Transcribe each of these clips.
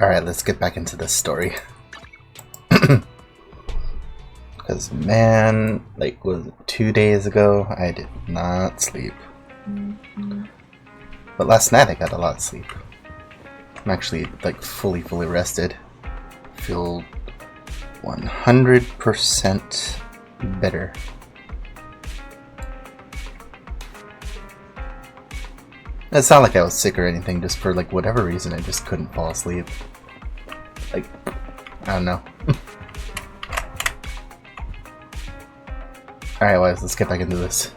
Alright, let's get back into this story. Because, man, like, was it 2 days ago? I did not sleep. But last night I got a lot of sleep. I'm actually, like, fully rested. Feel 100% better. It's not like I was sick or anything, just for, like, whatever reason I just couldn't fall asleep. Like, I don't know. Alright, guys, let's get back into this.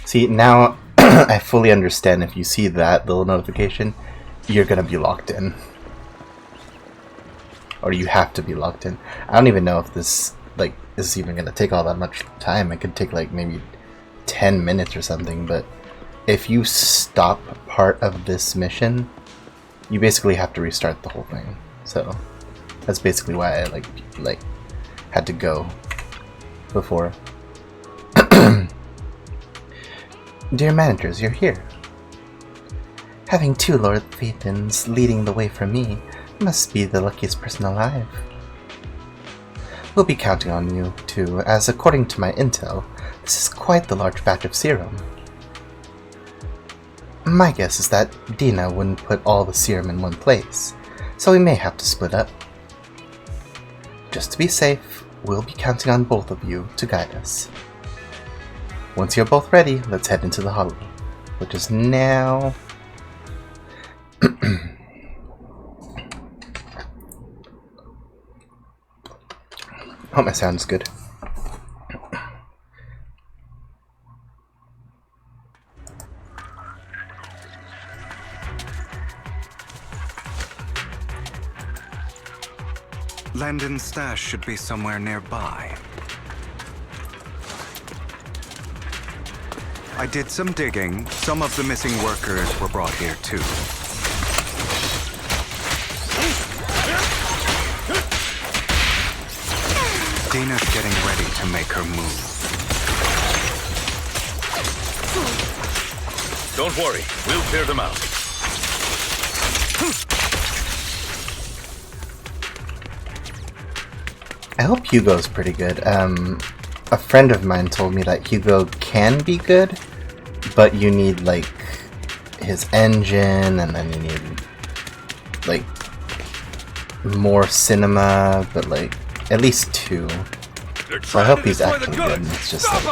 See, now I fully understand if you see that little notification, you're gonna be locked in. Or you have to be locked in. I don't even know if this, like, is even gonna take all that much time. It could take, like, maybe 10 minutes or something, but if you stop part of this mission, you basically have to restart the whole thing. So, that's basically why I, like had to go before. Dear managers, you're here. Having 2 Lord Thetans leading the way for me must be the luckiest person alive. We'll be counting on you, too, as according to my intel, this is quite the large batch of serum. My guess is that Dina wouldn't put all the serum in one place, so we may have to split up. Just to be safe, we'll be counting on both of you to guide us. Once you're both ready, let's head into the hollow, which is now... Hope my sound is good. Landon's stash should be somewhere nearby. I did some digging. Some of the missing workers were brought here too. Dina's getting ready to make her move. Don't worry, we'll clear them out. I hope Hugo's pretty good. A friend of mine told me that Hugo can be good, but you need, like, his engine, and then you need, like, more cinema, but, like, at least 2. So I hope he's actually good, and it's just, like,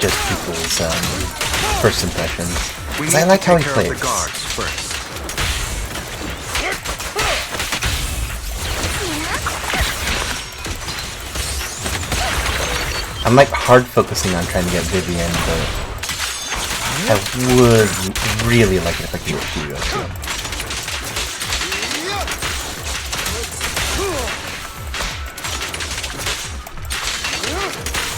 just people's, first impressions. Because I like how he plays. I'm like hard focusing on trying to get Vivian, but I would really like it if I could get Hugo too.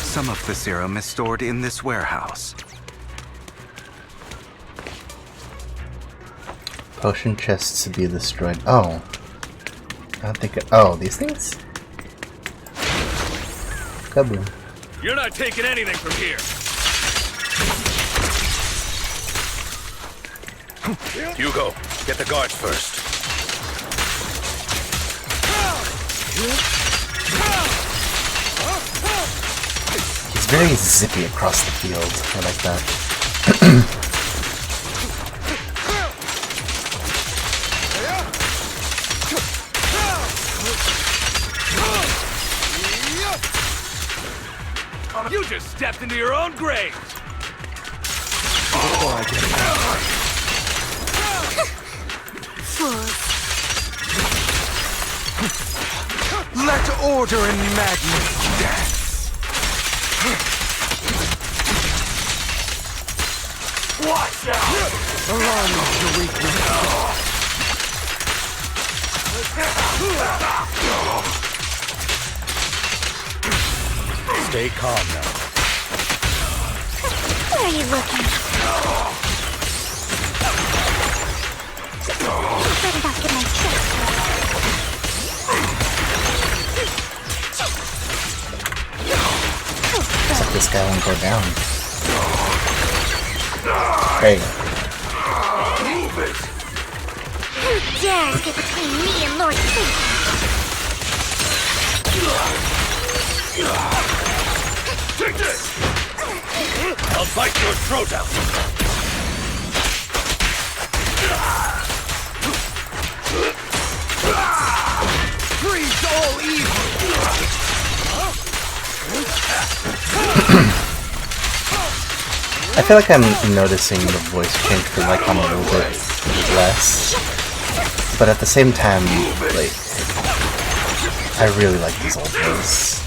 Some of the serum is stored in this warehouse. Potion chests to be destroyed. Oh. I don't think... Oh, these things? Kaboom. You're not taking anything from here. Hugo, get the guards first. He's very zippy across the field. I like that. You just stepped into your own grave! Before I get Let order and madness dance! Watch out! Alarm your weakness. Stay calm now. Where are you looking? Better not get my chest. this guy won't go down. Hey. Move it! Who dares get between me and Lord Satan? Take this! I'll bite your throat out! Freeze all evil! I feel like I'm noticing the voice change for like a little bit less, but at the same time, like, I really like these old voices.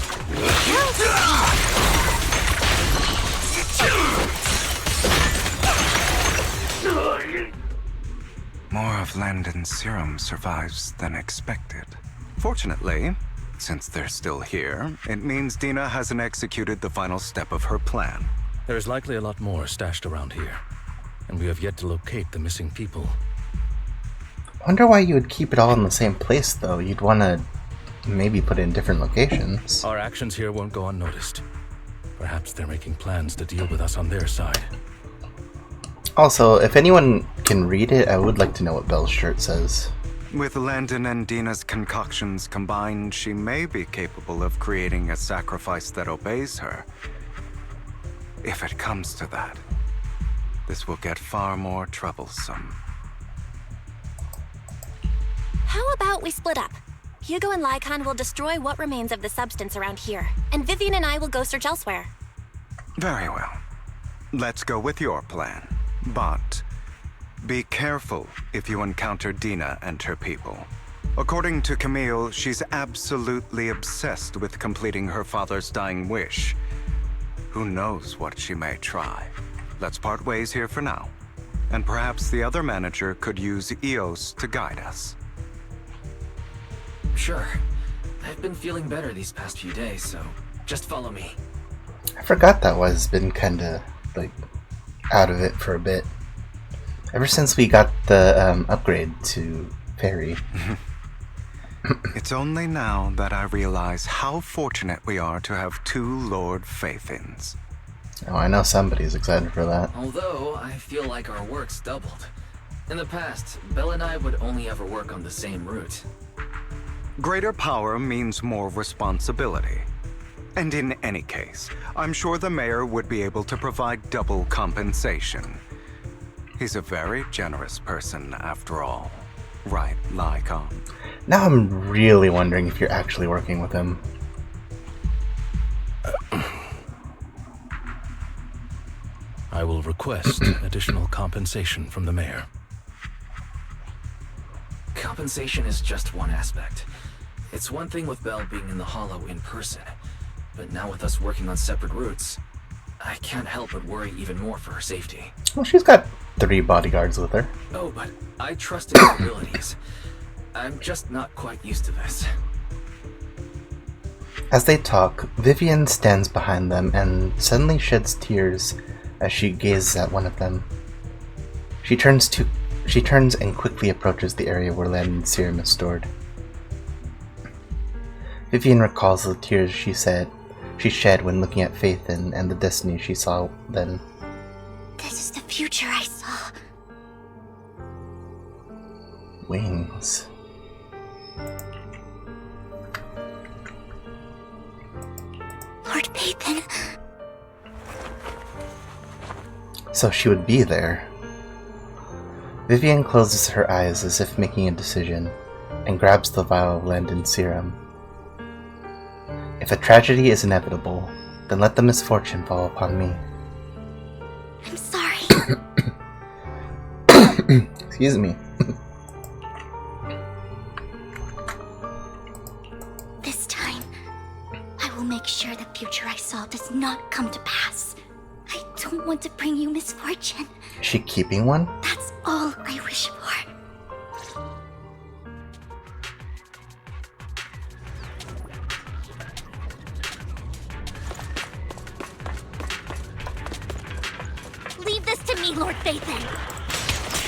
More of Landon's serum survives than expected. Fortunately, since they're still here, it means Dina hasn't executed the final step of her plan. There's likely a lot more stashed around here, and we have yet to locate the missing people. I wonder why you would keep it all in the same place, though. You'd want to maybe put it in different locations. Our actions here won't go unnoticed. Perhaps they're making plans to deal with us on their side. Also, if anyone can read it, I would like to know what Belle's shirt says. With Landon and Dina's concoctions combined, she may be capable of creating a sacrifice that obeys her. If it comes to that, this will get far more troublesome. How about we split up? Hugo and Lycon will destroy what remains of the substance around here, and Vivian and I will go search elsewhere. Very well. Let's go with your plan. But be careful if you encounter Dina and her people. According to Camille, she's absolutely obsessed with completing her father's dying wish. Who knows what she may try? Let's part ways here for now. And perhaps the other manager could use EOS to guide us. Sure. I've been feeling better these past few days, so just follow me. I forgot that was been kinda, like, out of it for a bit. Ever since we got the upgrade to Fairy. It's only now that I realize how fortunate we are to have two Lord Faithins. Oh, I know somebody's excited for that. Although, I feel like our work's doubled. In the past, Belle and I would only ever work on the same route. Greater power means more responsibility. And in any case, I'm sure the mayor would be able to provide double compensation. He's a very generous person, after all. Right, Lycon? Now I'm really wondering if you're actually working with him. I will request additional compensation from the mayor. Compensation is just one aspect. It's one thing with Belle being in the Hollow in person, but now with us working on separate routes, I can't help but worry even more for her safety. Well, she's got 3 bodyguards with her. Oh, but I trust in her abilities. I'm just not quite used to this. As they talk, Vivian stands behind them and suddenly sheds tears as she gazes at one of them. She turns and quickly approaches the area where Landon's serum is stored. Vivian recalls the tears she shed when looking at Faithin and the destiny she saw then. This is the future I saw. Wings. Lord Pathan. So she would be there. Vivian closes her eyes as if making a decision, and grabs the vial of Landon's serum. If a tragedy is inevitable, then let the misfortune fall upon me. I'm sorry. Excuse me. This time, I will make sure the future I saw does not come to pass. I don't want to bring you misfortune. Is she keeping one? That's all I wish for. Leave this to me, Lord Bathan.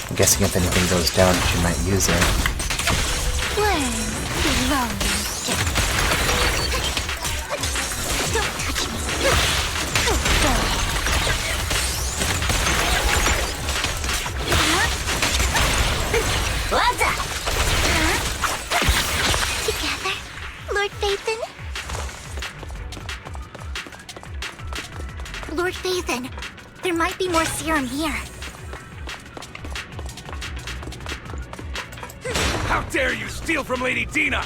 I'm guessing if anything goes down, she might use it. Flames belong to. Don't touch me. Then, there might be more serum here. How dare you steal from Lady Dina!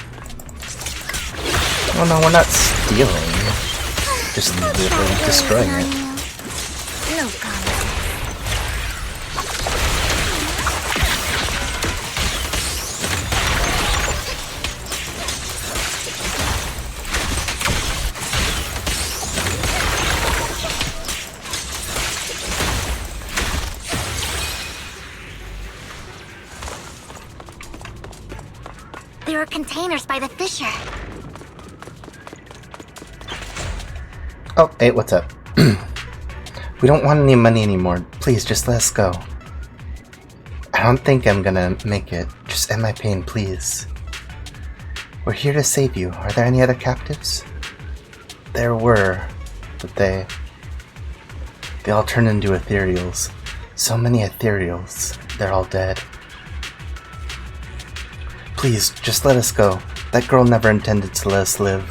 Oh no, we're not stealing. Just literally destroying it. No comment. There are containers by the fissure. Oh, hey, what's up? We don't want any money anymore. Please, just let us go. I don't think I'm gonna make it. Just end my pain, please. We're here to save you. Are there any other captives? There were, but they all turned into ethereals. So many ethereals. They're all dead. Please, just let us go. That girl never intended to let us live.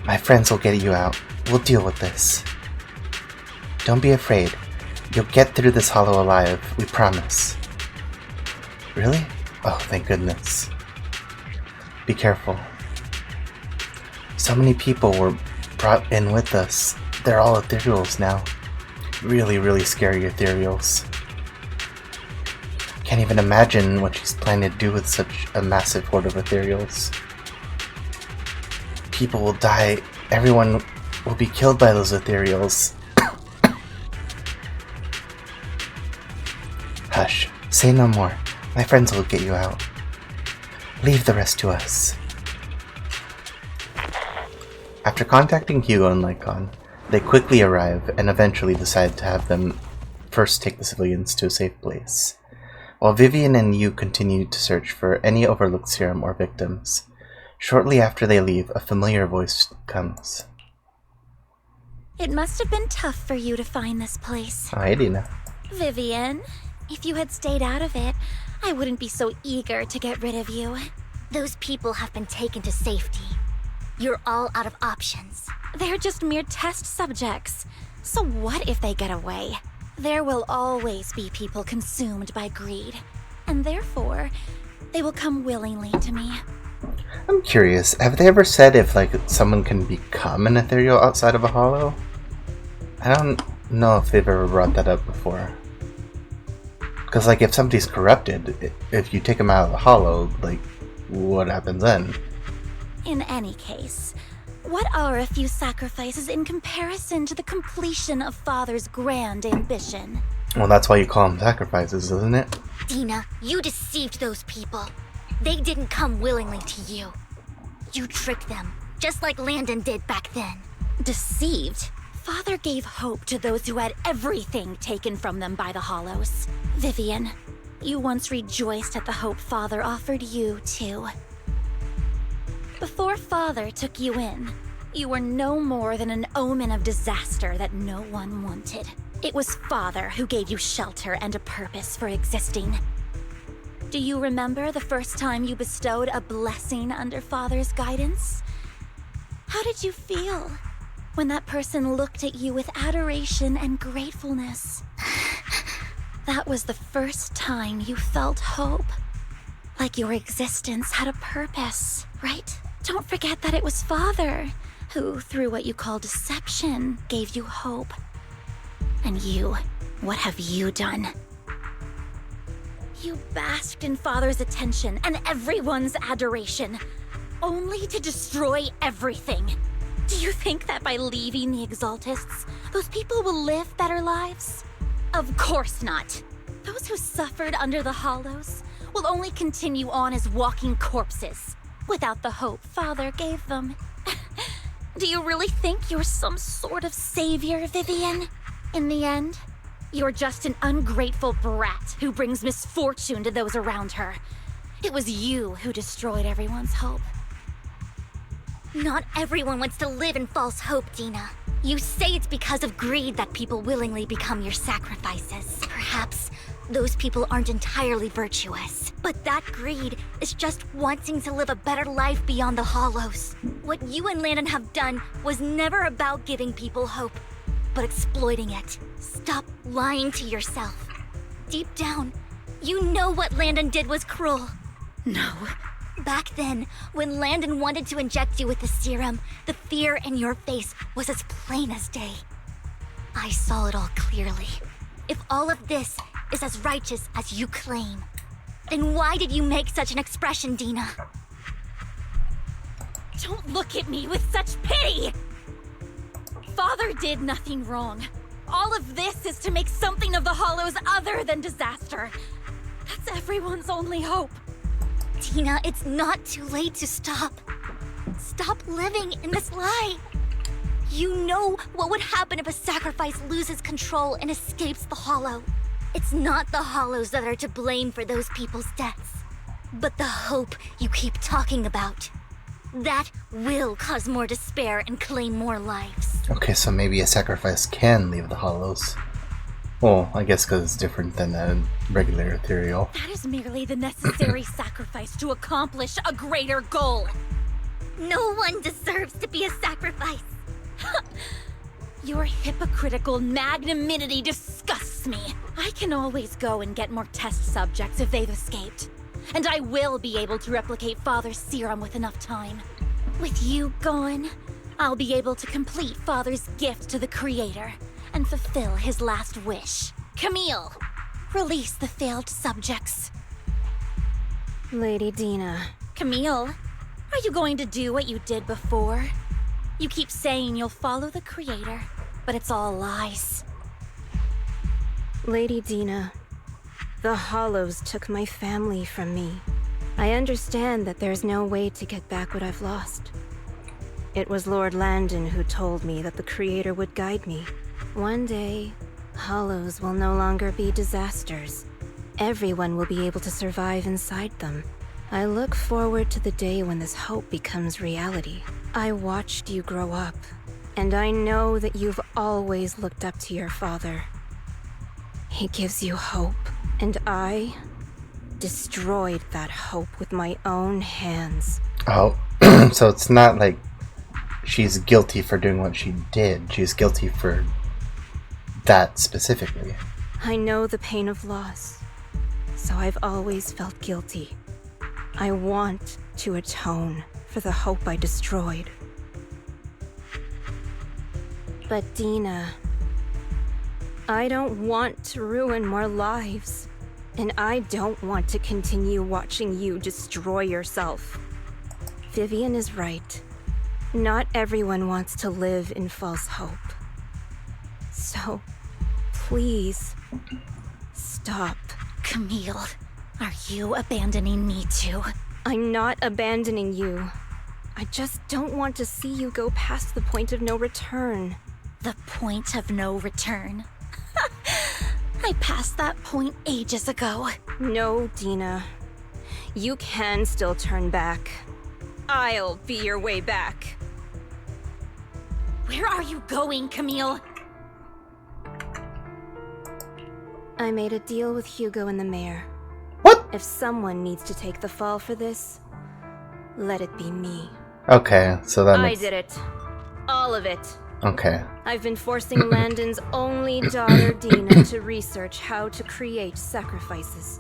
My friends will get you out. We'll deal with this. Don't be afraid. You'll get through this hollow alive. We promise. Really? Oh, thank goodness. Be careful. So many people were brought in with us. They're all ethereals now. Really, really scary ethereals. Can't even imagine what she's planning to do with such a massive horde of ethereals. People will die. Everyone will be killed by those ethereals. Hush. Say no more. My friends will get you out. Leave the rest to us. After contacting Hugo and Lycon, they quickly arrive and eventually decide to have them first take the civilians to a safe place, while Vivian and you continue to search for any overlooked serum or victims. Shortly after they leave, a familiar voice comes. It must have been tough for you to find this place. Hi, Dina. Vivian, if you had stayed out of it, I wouldn't be so eager to get rid of you. Those people have been taken to safety. You're all out of options. They're just mere test subjects. So what if they get away? There will always be people consumed by greed. And therefore, they will come willingly to me. I'm curious, have they ever said if, like, someone can become an ethereal outside of a hollow? I don't know if they've ever brought that up before. Because, like, if somebody's corrupted, if you take them out of the hollow, like, what happens then? In any case, what are a few sacrifices in comparison to the completion of Father's grand ambition? Well, that's why you call them sacrifices, isn't it? Dina, you deceived those people. They didn't come willingly to you. You tricked them, just like Landon did back then. Deceived? Father gave hope to those who had everything taken from them by the Hollows. Vivian, you once rejoiced at the hope Father offered you, too. Before Father took you in, you were no more than an omen of disaster that no one wanted. It was Father who gave you shelter and a purpose for existing. Do you remember the first time you bestowed a blessing under Father's guidance? How did you feel when that person looked at you with adoration and gratefulness? That was the first time you felt hope. Like your existence had a purpose, right? Don't forget that it was Father who, through what you call deception, gave you hope. And you, what have you done? You basked in Father's attention and everyone's adoration, only to destroy everything. Do you think that by leaving the Exaltists, those people will live better lives? Of course not. Those who suffered under the Hollows will only continue on as walking corpses, without the hope Father gave them. Do you really think you're some sort of savior, Vivian? In the end, you're just an ungrateful brat who brings misfortune to those around her. It was you who destroyed everyone's hope. Not everyone wants to live in false hope, Dina. You say it's because of greed that people willingly become your sacrifices. Perhaps those people aren't entirely virtuous. But that greed is just wanting to live a better life beyond the Hollows. What you and Landon have done was never about giving people hope. but exploiting it. Stop lying to yourself. Deep down, you know what Landon did was cruel. No. Back then, when Landon wanted to inject you with the serum, the fear in your face was as plain as day. I saw it all clearly. If all of this is as righteous as you claim, then why did you make such an expression, Dina? Don't look at me with such pity! Father did nothing wrong. All of this is to make something of the Hollows other than disaster. That's everyone's only hope. Dina, it's not too late to stop. Stop living in this lie. You know what would happen if a sacrifice loses control and escapes the Hollow. It's not the Hollows that are to blame for those people's deaths, but the hope you keep talking about. That will cause more despair and claim more lives. Okay, so maybe a sacrifice can leave the Hollows. Well, I guess because it's different than a regular ethereal. That is merely the necessary sacrifice to accomplish a greater goal. No one deserves to be a sacrifice. Your hypocritical magnanimity disgusts me. I can always go and get more test subjects if they've escaped. And I will be able to replicate Father's serum with enough time. With you gone, I'll be able to complete Father's gift to the Creator and fulfill his last wish. Camille, release the failed subjects. Lady Dina. Camille, are you going to do what you did before? You keep saying you'll follow the Creator, but it's all lies. Lady Dina, the Hollows took my family from me. I understand that there's no way to get back what I've lost. It was Lord Landon who told me that the Creator would guide me. One day, Hollows will no longer be disasters. Everyone will be able to survive inside them. I look forward to the day when this hope becomes reality. I watched you grow up, and I know that you've always looked up to your father. He gives you hope, and I destroyed that hope with my own hands. Oh, so it's not like she's guilty for doing what she did. She's guilty for that specifically. I know the pain of loss, so I've always felt guilty. I want to atone for the hope I destroyed. But Dina, I don't want to ruin more lives, and I don't want to continue watching you destroy yourself. Vivian is right. Not everyone wants to live in false hope. So, please, stop. Camille, are you abandoning me too? I'm not abandoning you. I just don't want to see you go past the point of no return. The point of no return? I passed that point ages ago. No, Dina. You can still turn back. I'll be your way back. Where are you going, Camille? I made a deal with Hugo and the mayor. What? If someone needs to take the fall for this, let it be me. Okay, so that I makes... did it. All of it. Okay. I've been forcing Landon's only daughter, Dina, to research how to create sacrifices.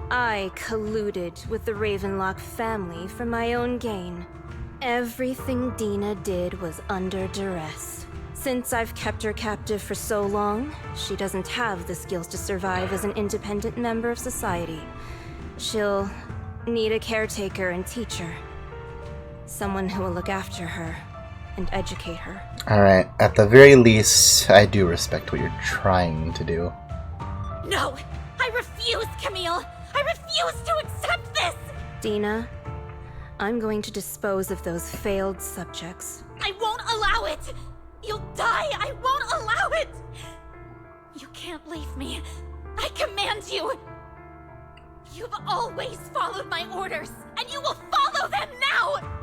I colluded with the Ravenlock family for my own gain. Everything Dina did was under duress. Since I've kept her captive for so long, she doesn't have the skills to survive as an independent member of society. She'll need a caretaker and teacher. Someone who will look after her and educate her. Alright, at the very least, I do respect what you're trying to do. No! I refuse, Camille! I refuse to accept this! Dina, I'm going to dispose of those failed subjects. I won't allow it! You'll die! I won't allow it! You can't leave me. I command you! You've always followed my orders, and you will follow them now!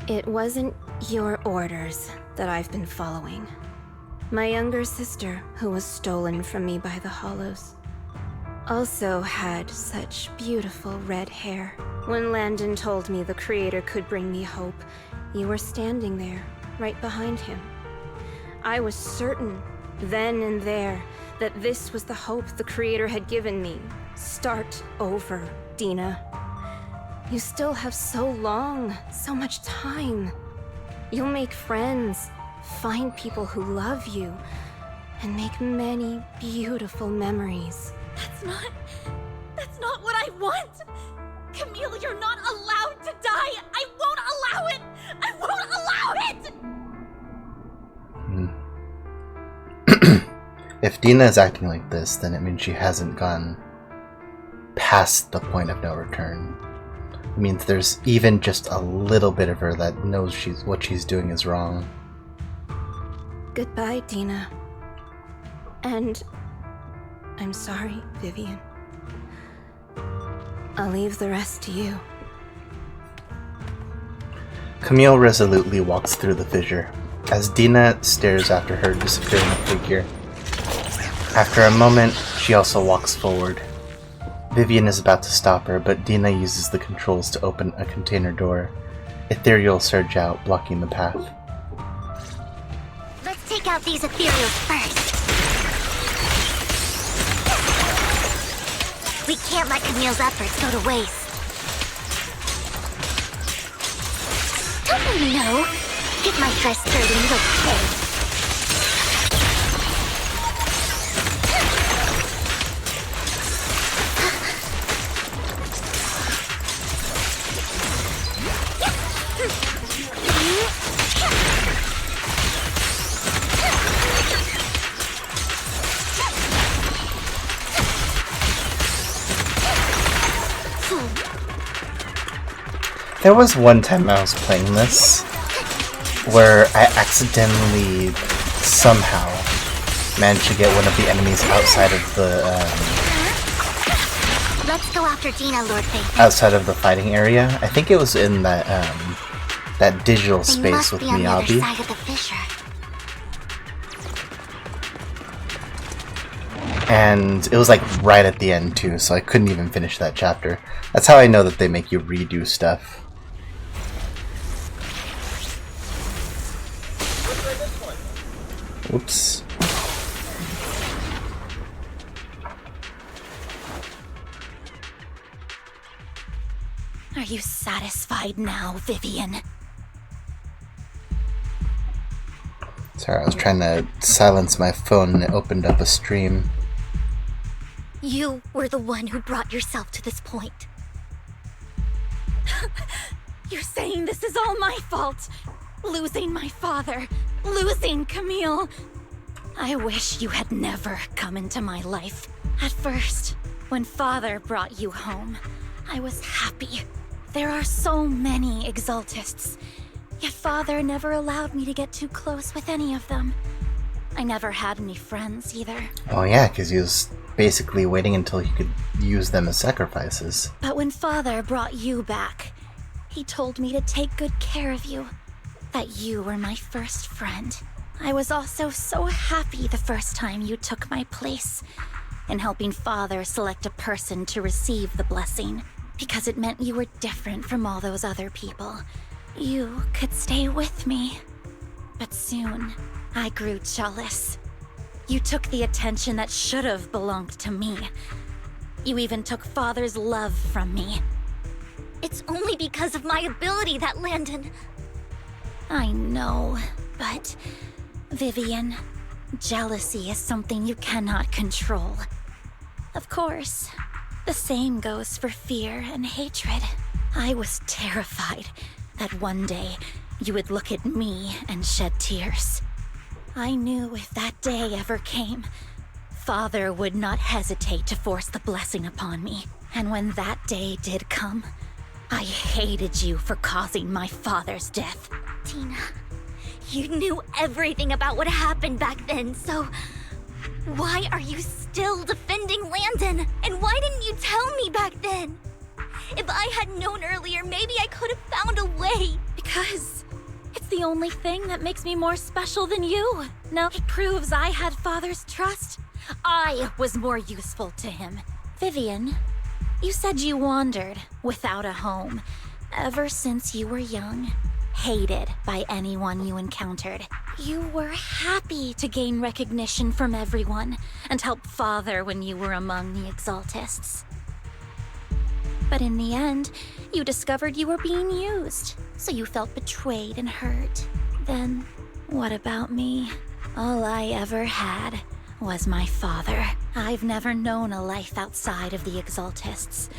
It wasn't your orders that I've been following. My younger sister, who was stolen from me by the Hollows, also had such beautiful red hair. When Landon told me the Creator could bring me hope, you were standing there, right behind him. I was certain, then and there, that this was the hope the Creator had given me. Start over, Dina. You still have so long, so much time. You'll make friends, find people who love you, and make many beautiful memories. That's not what I want! Camille, you're not allowed to die! I won't allow it! I won't allow it! If Dina is acting like this, then it means she hasn't gone past the point of no return. It means there's even just a little bit of her that knows what she's doing is wrong. Goodbye, Dina. And I'm sorry, Vivian. I'll leave the rest to you. Camille resolutely walks through the fissure, as Dina stares after her disappearing figure. After a moment, she also walks forward. Vivian is about to stop her, but Dina uses the controls to open a container door. Ethereal surge out, blocking the path. Let's take out these ethereals first. We can't let Camille's efforts go to waste. Don't really know. Get my dress sturdy and okay. There was one time I was playing this where I accidentally somehow managed to get one of the enemies outside of the Let's go after Dina, Lord Faith. outside of the fighting area. I think it was in that that digital They space must with be on the other Miyabi. side of the fissure. And it was like right at the end too, so I couldn't even finish that chapter. That's how I know that they make you redo stuff. Oops. Are you satisfied now, Vivian? Sorry, I was trying to silence my phone and it opened up a stream. You were the one who brought yourself to this point. You're saying this is all my fault? Losing my father, losing Camille. I wish you had never come into my life. At first, when Father brought you home, I was happy. There are so many Exaltists, yet Father never allowed me to get too close with any of them. I never had any friends either. Oh yeah, because he was basically waiting until he could use them as sacrifices. But when Father brought you back, he told me to take good care of you. That you were my first friend. I was also so happy the first time you took my place in helping Father select a person to receive the blessing, because it meant you were different from all those other people. You could stay with me. But soon, I grew jealous. You took the attention that should have belonged to me. You even took Father's love from me. It's only because of my ability that Landon... I know, but Vivian, jealousy is something you cannot control. Of course, the same goes for fear and hatred. I was terrified that one day you would look at me and shed tears. I knew if that day ever came, Father would not hesitate to force the blessing upon me. And when that day did come, I hated you for causing my father's death. Tina, you knew everything about what happened back then, so... why are you still defending Landon? And why didn't you tell me back then? If I had known earlier, maybe I could have found a way. Because it's the only thing that makes me more special than you. No, it proves I had Father's trust. I was more useful to him. Vivian, you said you wandered without a home ever since you were young. hated by anyone you encountered. You were happy to gain recognition from everyone and help Father when you were among the Exaltists. But in the end, you discovered you were being used, so you felt betrayed and hurt. Then, what about me? All I ever had was my father. I've never known a life outside of the Exaltists.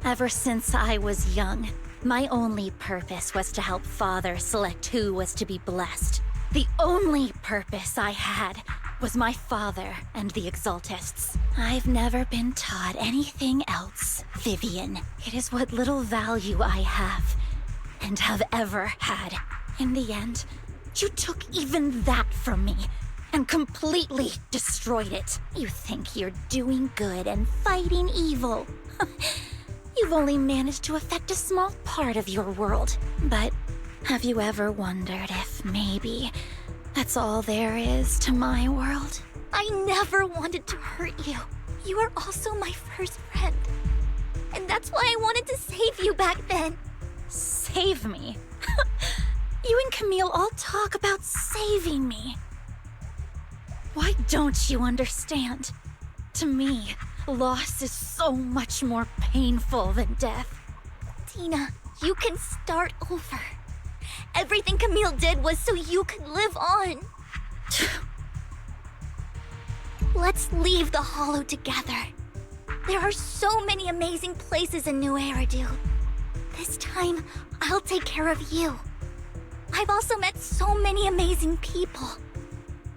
Ever since I was young, my only purpose was to help Father select who was to be blessed. The only purpose I had was my father and the Exaltists. I've never been taught anything else, Vivian. It is what little value I have, and have ever had. In the end, you took even that from me, and completely destroyed it. You think you're doing good and fighting evil. You've only managed to affect a small part of your world. But have you ever wondered if maybe that's all there is to my world? I never wanted to hurt you. You are also my first friend. And that's why I wanted to save you back then. Save me? You and Camille all talk about saving me. Why don't you understand? To me, loss is so much more painful than death. Tina, you can start over. Everything Camille did was so you could live on. Let's leave the Hollow together. There are so many amazing places in New Eridu. This time, I'll take care of you. I've also met so many amazing people.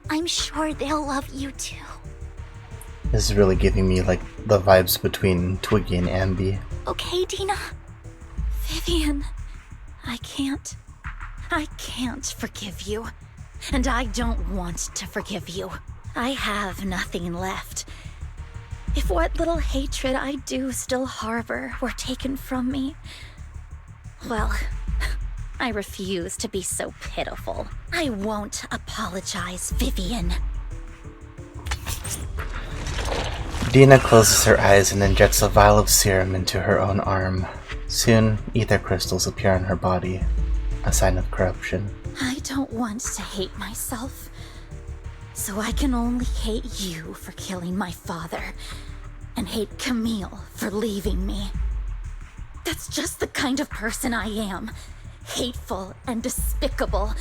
I'm sure they'll love you too. This is really giving me like the vibes between Twiggy and Ambi. Okay, Tina? Vivian, I can't forgive you. And I don't want to forgive you. I have nothing left. If what little hatred I do still harbor were taken from me, well, I refuse to be so pitiful. I won't apologize, Vivian. Dina closes her eyes and injects a vial of serum into her own arm. Soon, ether crystals appear on her body, a sign of corruption. I don't want to hate myself, so I can only hate you for killing my father, and hate Camille for leaving me. That's just the kind of person I am. Hateful and despicable.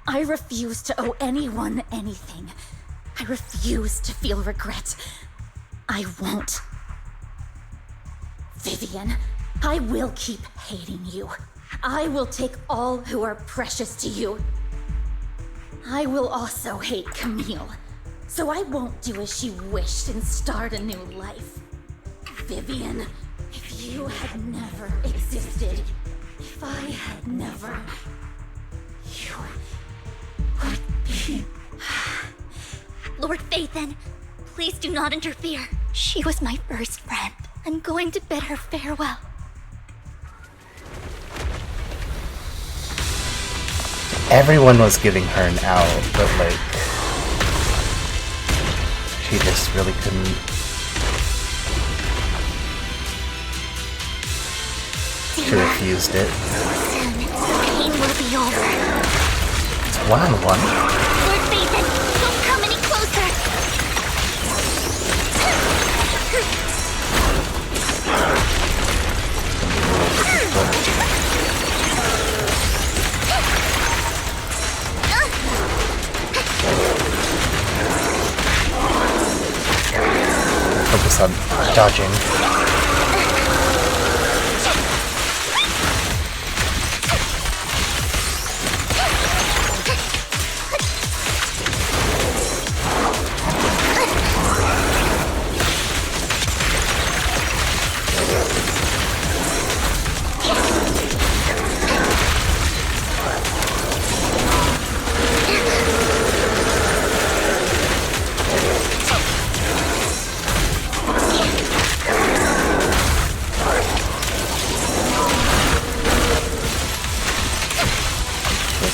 I refuse to owe anyone anything. I refuse to feel regret. I won't. Vivian, I will keep hating you. I will take all who are precious to you. I will also hate Camille, so I won't do as she wished and start a new life. Vivian, if you had never existed, if I had never, you would be... Lord Phaethon, please do not interfere. She was my first friend. I'm going to bid her farewell. Everyone was giving her an out, but like, she just really couldn't. She refused it. Soon, the pain will be over. It's one-on-one. Lord Phaethon, don't come any closer! Focus on dodging.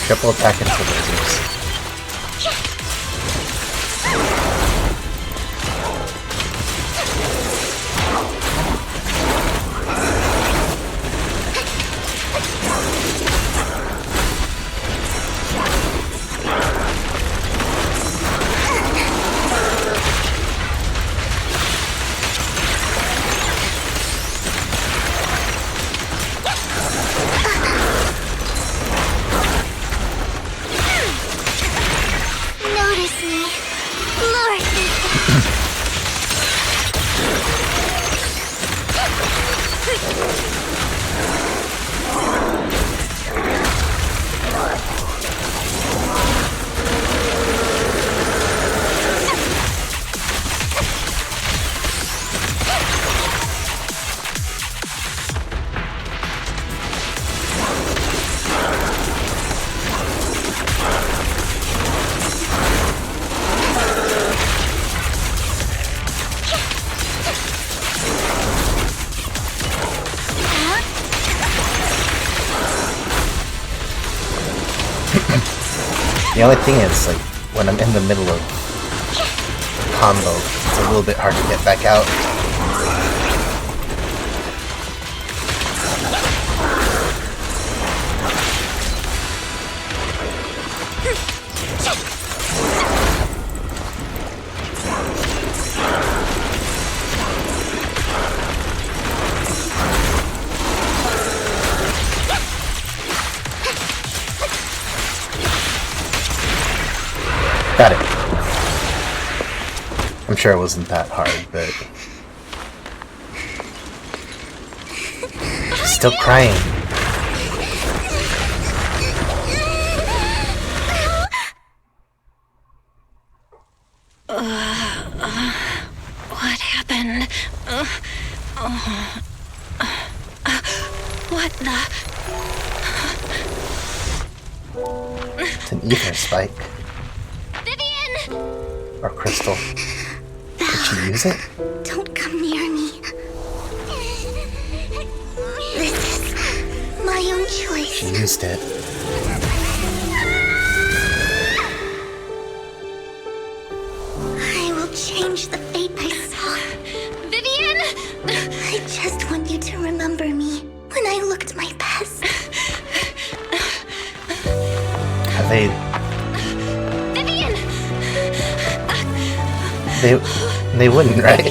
Triple attack into lasers. The only thing is, like, when I'm in the middle of combo, it's a little bit hard to get back out. Got it. I'm sure it wasn't that hard, but... She's still crying. What happened? What the? It's an ether spike. Vivian! Or crystal. Did she use it? Don't come near me. This is my own choice. She used it. I will change the fate I saw. Vivian! I just want you to remember me when I looked my best. Have they... Vivian! They wouldn't, right?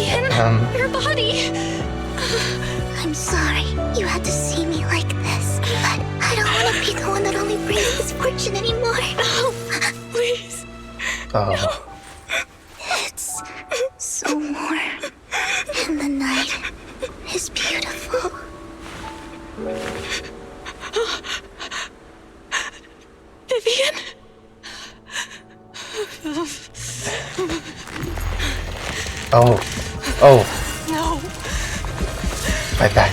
Your body! I'm sorry you had to see me like this, but I don't want to be the one that only brings misfortune anymore. No, please. Oh. No. It's so warm, and the night is beautiful. Vivian? Oh. Oh. No. My back.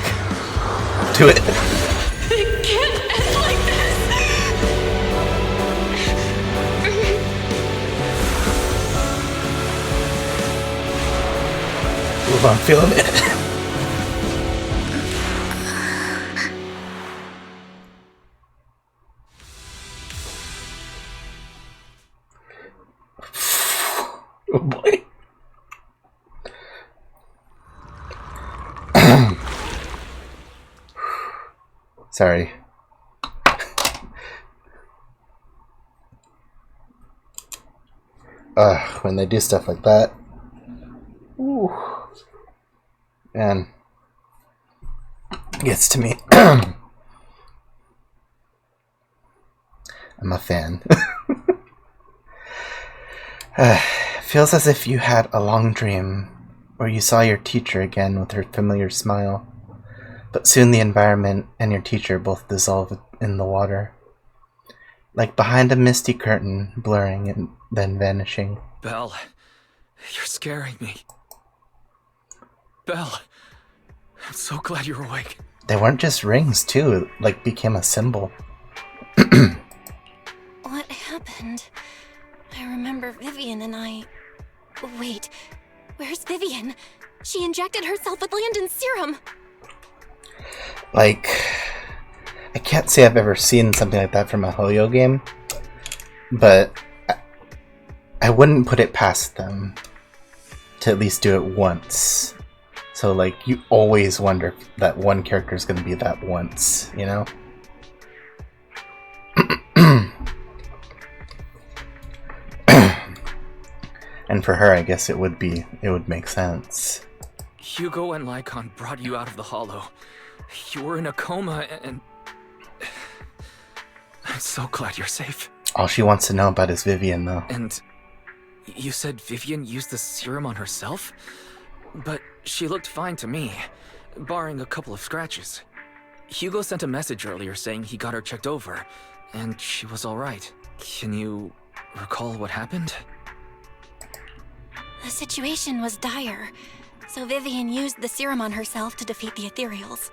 Do it. It can't end like this. Ooh, I'm feeling it. Oh boy. Sorry. When they do stuff like that. Ooh. Man. Gets to me. I'm a fan. Feels as if you had a long dream, where you saw your teacher again with her familiar smile. But soon the environment and your teacher both dissolve in the water. Like behind a misty curtain, blurring and then vanishing. Belle, you're scaring me. Belle, I'm so glad you're awake. They weren't just rings, too. It, like, became a symbol. What happened? I remember Vivian and I... Wait, where's Vivian? She injected herself with Landon's serum. Like, I can't say I've ever seen something like that from a Hoyo game, but I wouldn't put it past them to at least do it once. So, like, you always wonder if that one character is going to be that once, you know? And for her, I guess it would make sense. Hugo and Lycon brought you out of the Hollow. You were in a coma and... I'm so glad you're safe. All she wants to know about is Vivian, though. And you said Vivian used the serum on herself? But she looked fine to me, barring a couple of scratches. Hugo sent a message earlier saying he got her checked over, and she was alright. Can you recall what happened? The situation was dire, so Vivian used the serum on herself to defeat the ethereals.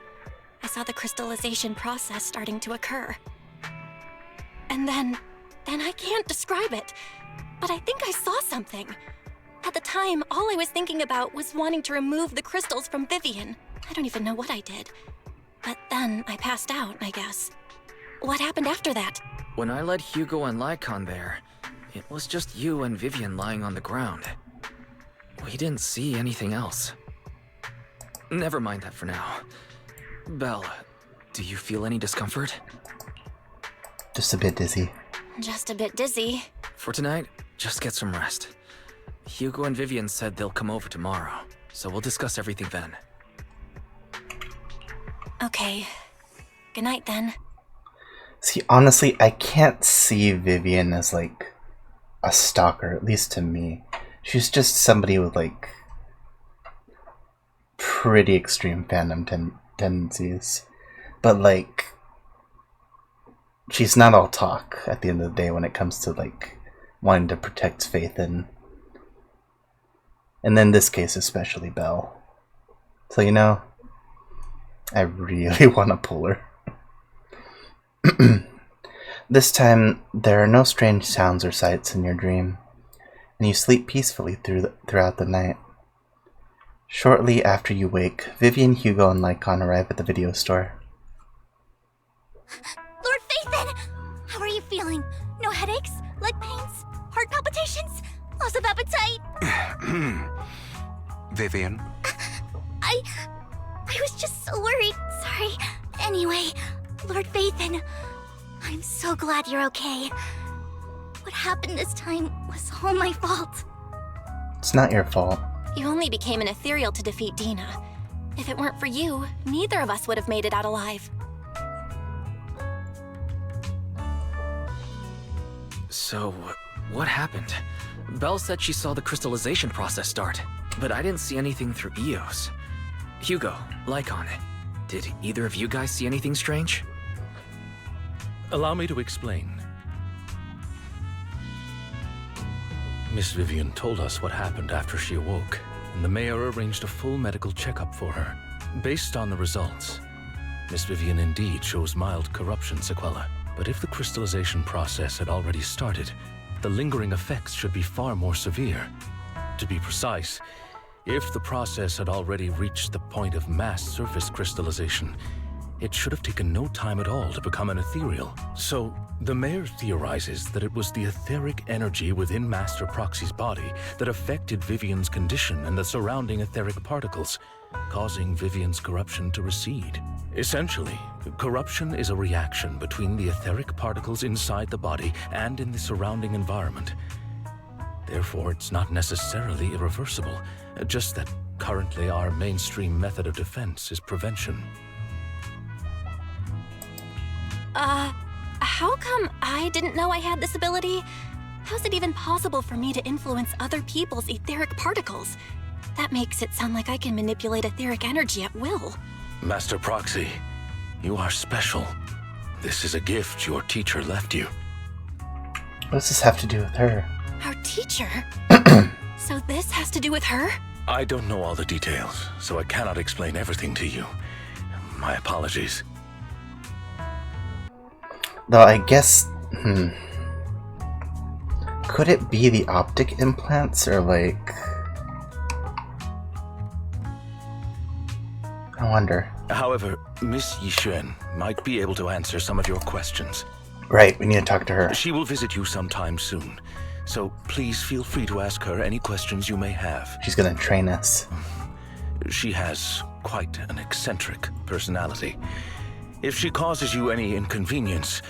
I saw the crystallization process starting to occur. And then I can't describe it, but I think I saw something. At the time, all I was thinking about was wanting to remove the crystals from Vivian. I don't even know what I did. But then I passed out, I guess. What happened after that? When I led Hugo and Lycon there, It was just you and Vivian lying on the ground. We didn't see anything else. Never mind that for now. Belle, do you feel any discomfort? Just a bit dizzy. Just a bit dizzy. For tonight, just get some rest. Hugo and Vivian said they'll come over tomorrow, so we'll discuss everything then. Okay. Good night then. See, honestly, I can't see Vivian as like a stalker, at least to me. She's just somebody with like pretty extreme fandom tendencies. But like, she's not all talk at the end of the day when it comes to like wanting to protect Faith and in this case especially Belle. So you know, I really want to pull her. This time, there are no strange sounds or sights in your dream, and you sleep peacefully throughout the night. Shortly after you wake, Vivian, Hugo, and Lycon arrive at the video store. Lord Phaethon! How are you feeling? No headaches? Leg pains? Heart palpitations? Loss of appetite? Vivian? I was just so worried. Sorry. Anyway, Lord Phaethon, I'm so glad you're okay. What happened this time was all my fault. It's not your fault. You only became an ethereal to defeat Dina. If it weren't for you, neither of us would have made it out alive. So, what happened? Belle said she saw the crystallization process start, but I didn't see anything through EOS. Hugo, Lycon, did either of you guys see anything strange? Allow me to explain. Miss Vivian told us what happened after she awoke, and the mayor arranged a full medical checkup for her. Based on the results, Miss Vivian indeed shows mild corruption sequelae. But if the crystallization process had already started, the lingering effects should be far more severe. To be precise, if the process had already reached the point of mass surface crystallization, it should have taken no time at all to become an ethereal. So, the mayor theorizes that it was the etheric energy within Master Proxy's body that affected Vivian's condition and the surrounding etheric particles, causing Vivian's corruption to recede. Essentially, corruption is a reaction between the etheric particles inside the body and in the surrounding environment. Therefore, it's not necessarily irreversible, just that currently our mainstream method of defense is prevention. How come I didn't know I had this ability? How's it even possible for me to influence other people's etheric particles? That makes it sound like I can manipulate etheric energy at will. Master Proxy, you are special. This is a gift your teacher left you. What does this have to do with her? Our teacher? So this has to do with her? I don't know all the details, so I cannot explain everything to you. My apologies. Though I guess, could it be the optic implants, or like, I wonder. However, Miss Yixuan might be able to answer some of your questions. Right, we need to talk to her. She will visit you sometime soon, so please feel free to ask her any questions you may have. She's gonna train us. She has quite an eccentric personality. If she causes you any inconvenience...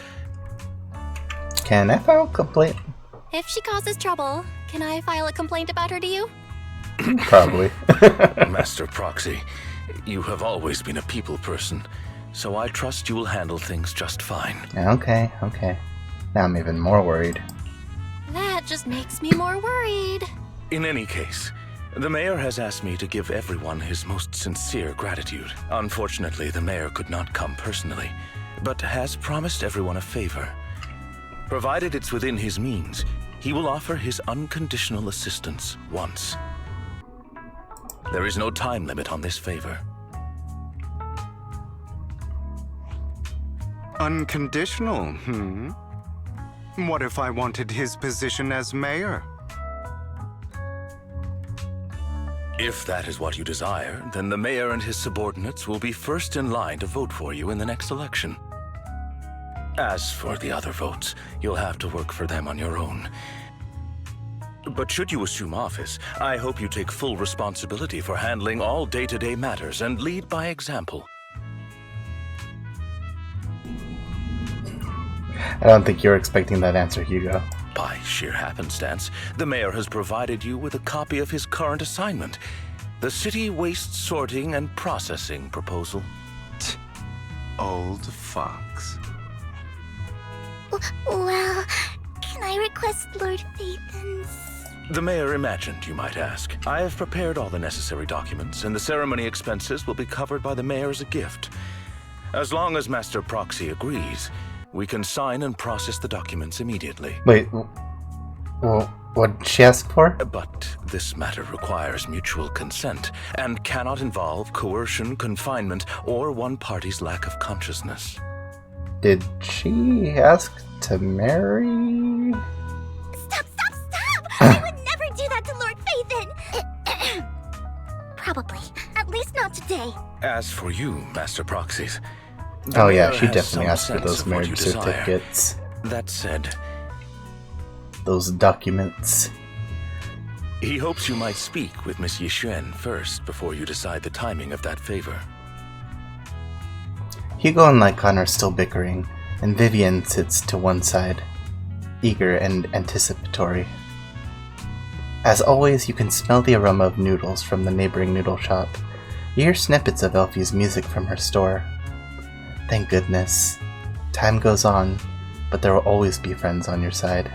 Can I file a complaint? If she causes trouble, can I file a complaint about her to you? Probably. Master Proxy, you have always been a people person, so I trust you will handle things just fine. Okay. Now I'm even more worried. That just makes me more worried. In any case, the mayor has asked me to give everyone his most sincere gratitude. Unfortunately, the mayor could not come personally, but has promised everyone a favor. Provided it's within his means, he will offer his unconditional assistance once. There is no time limit on this favor. Unconditional, What if I wanted his position as mayor? If that is what you desire, then the mayor and his subordinates will be first in line to vote for you in the next election. As for the other votes, you'll have to work for them on your own. But should you assume office, I hope you take full responsibility for handling all day-to-day matters and lead by example. I don't think you're expecting that answer, Hugo. By sheer happenstance, the mayor has provided you with a copy of his current assignment, the City Waste Sorting and Processing proposal. Old fox. Well, can I request Lord Phaethon's? The mayor imagined, you might ask. I have prepared all the necessary documents, and the ceremony expenses will be covered by the mayor as a gift. As long as Master Proxy agrees, we can sign and process the documents immediately. Wait, well, what did she ask for? But this matter requires mutual consent and cannot involve coercion, confinement, or one party's lack of consciousness. Did she ask to marry? Stop! I would never do that to Lord Phaethon! Probably. At least not today. As for you, Master Proxies... Oh yeah, mayor she has definitely some asked for sense those of what you marriage desire. certificates. That said, Those documents. he hopes you might speak with Miss Yixuan first before you decide the timing of that favor. Hugo and Lycon are still bickering, and Vivian sits to one side, eager and anticipatory. As always, you can smell the aroma of noodles from the neighboring noodle shop. You hear snippets of Elfie's music from her store. Thank goodness. Time goes on, but there will always be friends on your side.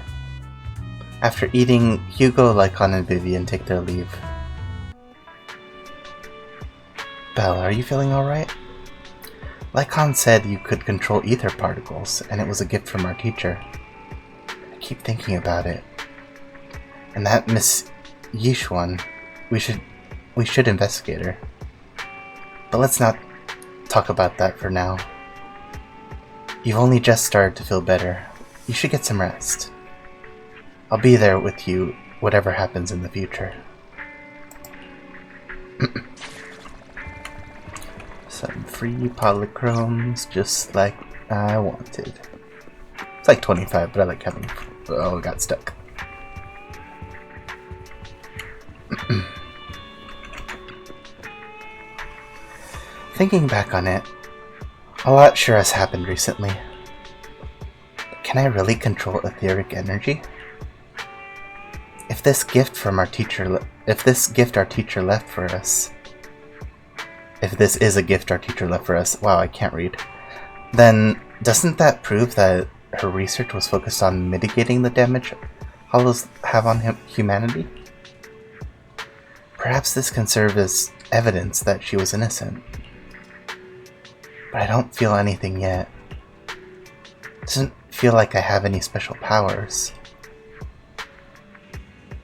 After eating, Hugo, Lycon, and Vivian take their leave. Belle, are you feeling alright? Lycon said you could control ether particles, and it was a gift from our teacher. I keep thinking about it. And that Miss Yixuan, we should investigate her. But let's not talk about that for now. You've only just started to feel better. You should get some rest. I'll be there with you, whatever happens in the future. Some free polychromes, just like I wanted. It's like 25, but I like having... Oh, it got stuck. Thinking back on it, a lot sure has happened recently. Can I really control etheric energy? If this gift our teacher left for us, wow, I can't read, then doesn't that prove that her research was focused on mitigating the damage Hollows have on humanity? Perhaps this can serve as evidence that she was innocent. But I don't feel anything yet. It doesn't feel like I have any special powers.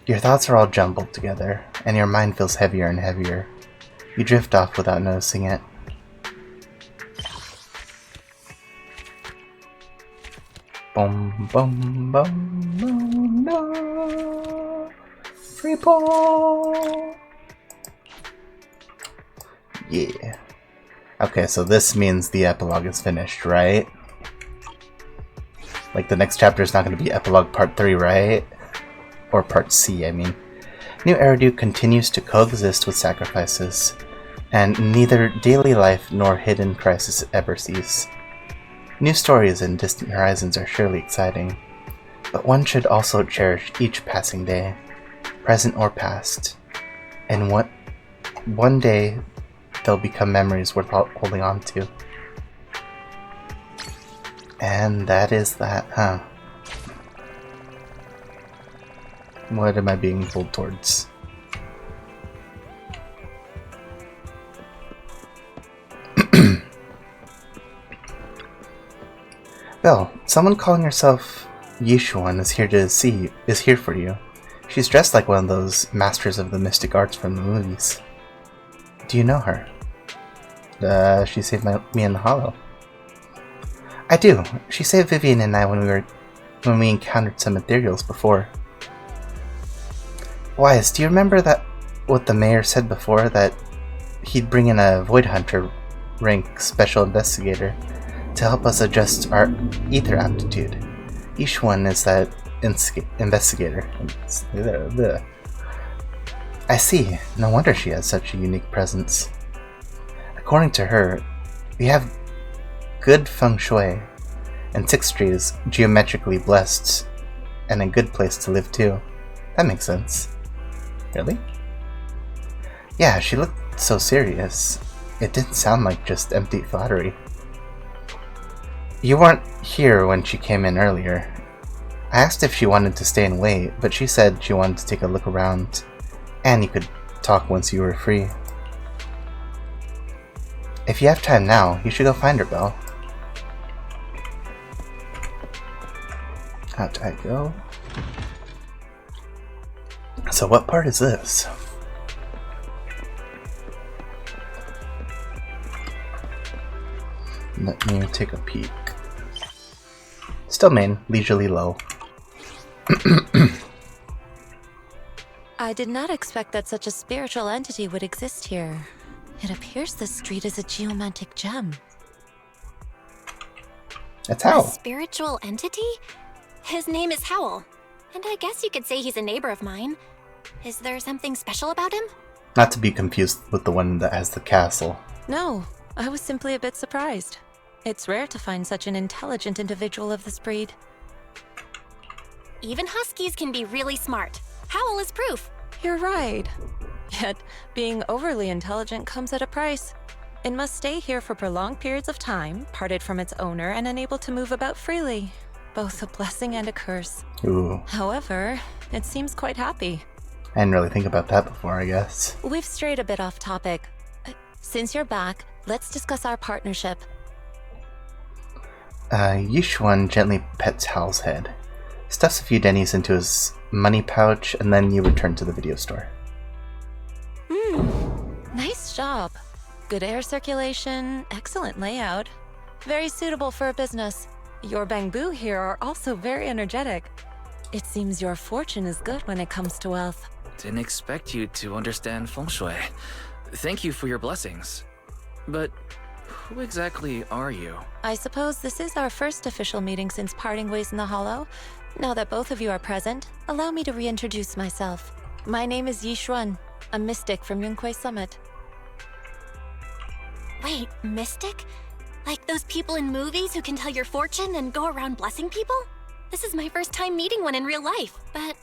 Your thoughts are all jumbled together, and your mind feels heavier and heavier. You drift off without noticing it. Boom, boom, boom, boom, no. Free ball. Yeah. Okay, so this means the epilogue is finished, right? Like the next chapter is not going to be epilogue part 3, right? Or part C, I mean. New Eridu continues to coexist with sacrifices, and neither daily life nor hidden crisis ever cease. New stories and distant horizons are surely exciting, but one should also cherish each passing day, present or past, and one day they'll become memories worth holding on to. And that is that, huh? What am I being pulled towards? Belle, someone calling herself Yixuan is here for you. She's dressed like one of those masters of the mystic arts from the movies. Do you know her? She saved me in the hollow. I do. She saved Vivian and I when we encountered some ethereals before. Wise, do you remember what the mayor said before, that he'd bring in a Void Hunter rank special investigator to help us adjust our ether aptitude? Each one is that investigator. I see. No wonder she has such a unique presence. According to her, we have good feng shui, and 6th Street is geometrically blessed, and a good place to live too. That makes sense. Really? Yeah, she looked so serious. It didn't sound like just empty flattery. You weren't here when she came in earlier. I asked if she wanted to stay and wait, but she said she wanted to take a look around, and you could talk once you were free. If you have time now, you should go find her, Belle. Out I go. So what part is this? Let me take a peek. Still main, leisurely low. I did not expect that such a spiritual entity would exist here. It appears this street is a geomantic gem. That's Howl. A spiritual entity? His name is Howl, and I guess you could say he's a neighbor of mine. Is there something special about him? Not to be confused with the one that has the castle. No, I was simply a bit surprised. It's rare to find such an intelligent individual of this breed. Even huskies can be really smart. Howl is proof. You're right. Yet, being overly intelligent comes at a price. It must stay here for prolonged periods of time, parted from its owner and unable to move about freely. Both a blessing and a curse. Ooh. However, it seems quite happy. I didn't really think about that before, I guess. We've strayed a bit off topic. Since you're back, let's discuss our partnership. Yishuan gently pets Howl's head, stuffs a few dennies into his money pouch, and then you return to the video store. Nice job. Good air circulation, excellent layout. Very suitable for a business. Your bamboo here are also very energetic. It seems your fortune is good when it comes to wealth. Didn't expect you to understand feng shui. Thank you for your blessings. But who exactly are you? I suppose this is our first official meeting since parting ways in the Hollow. Now that both of you are present, allow me to reintroduce myself. My name is Yishuan, a mystic from Yunquei Summit. Wait, mystic? Like those people in movies who can tell your fortune and go around blessing people? This is my first time meeting one in real life, but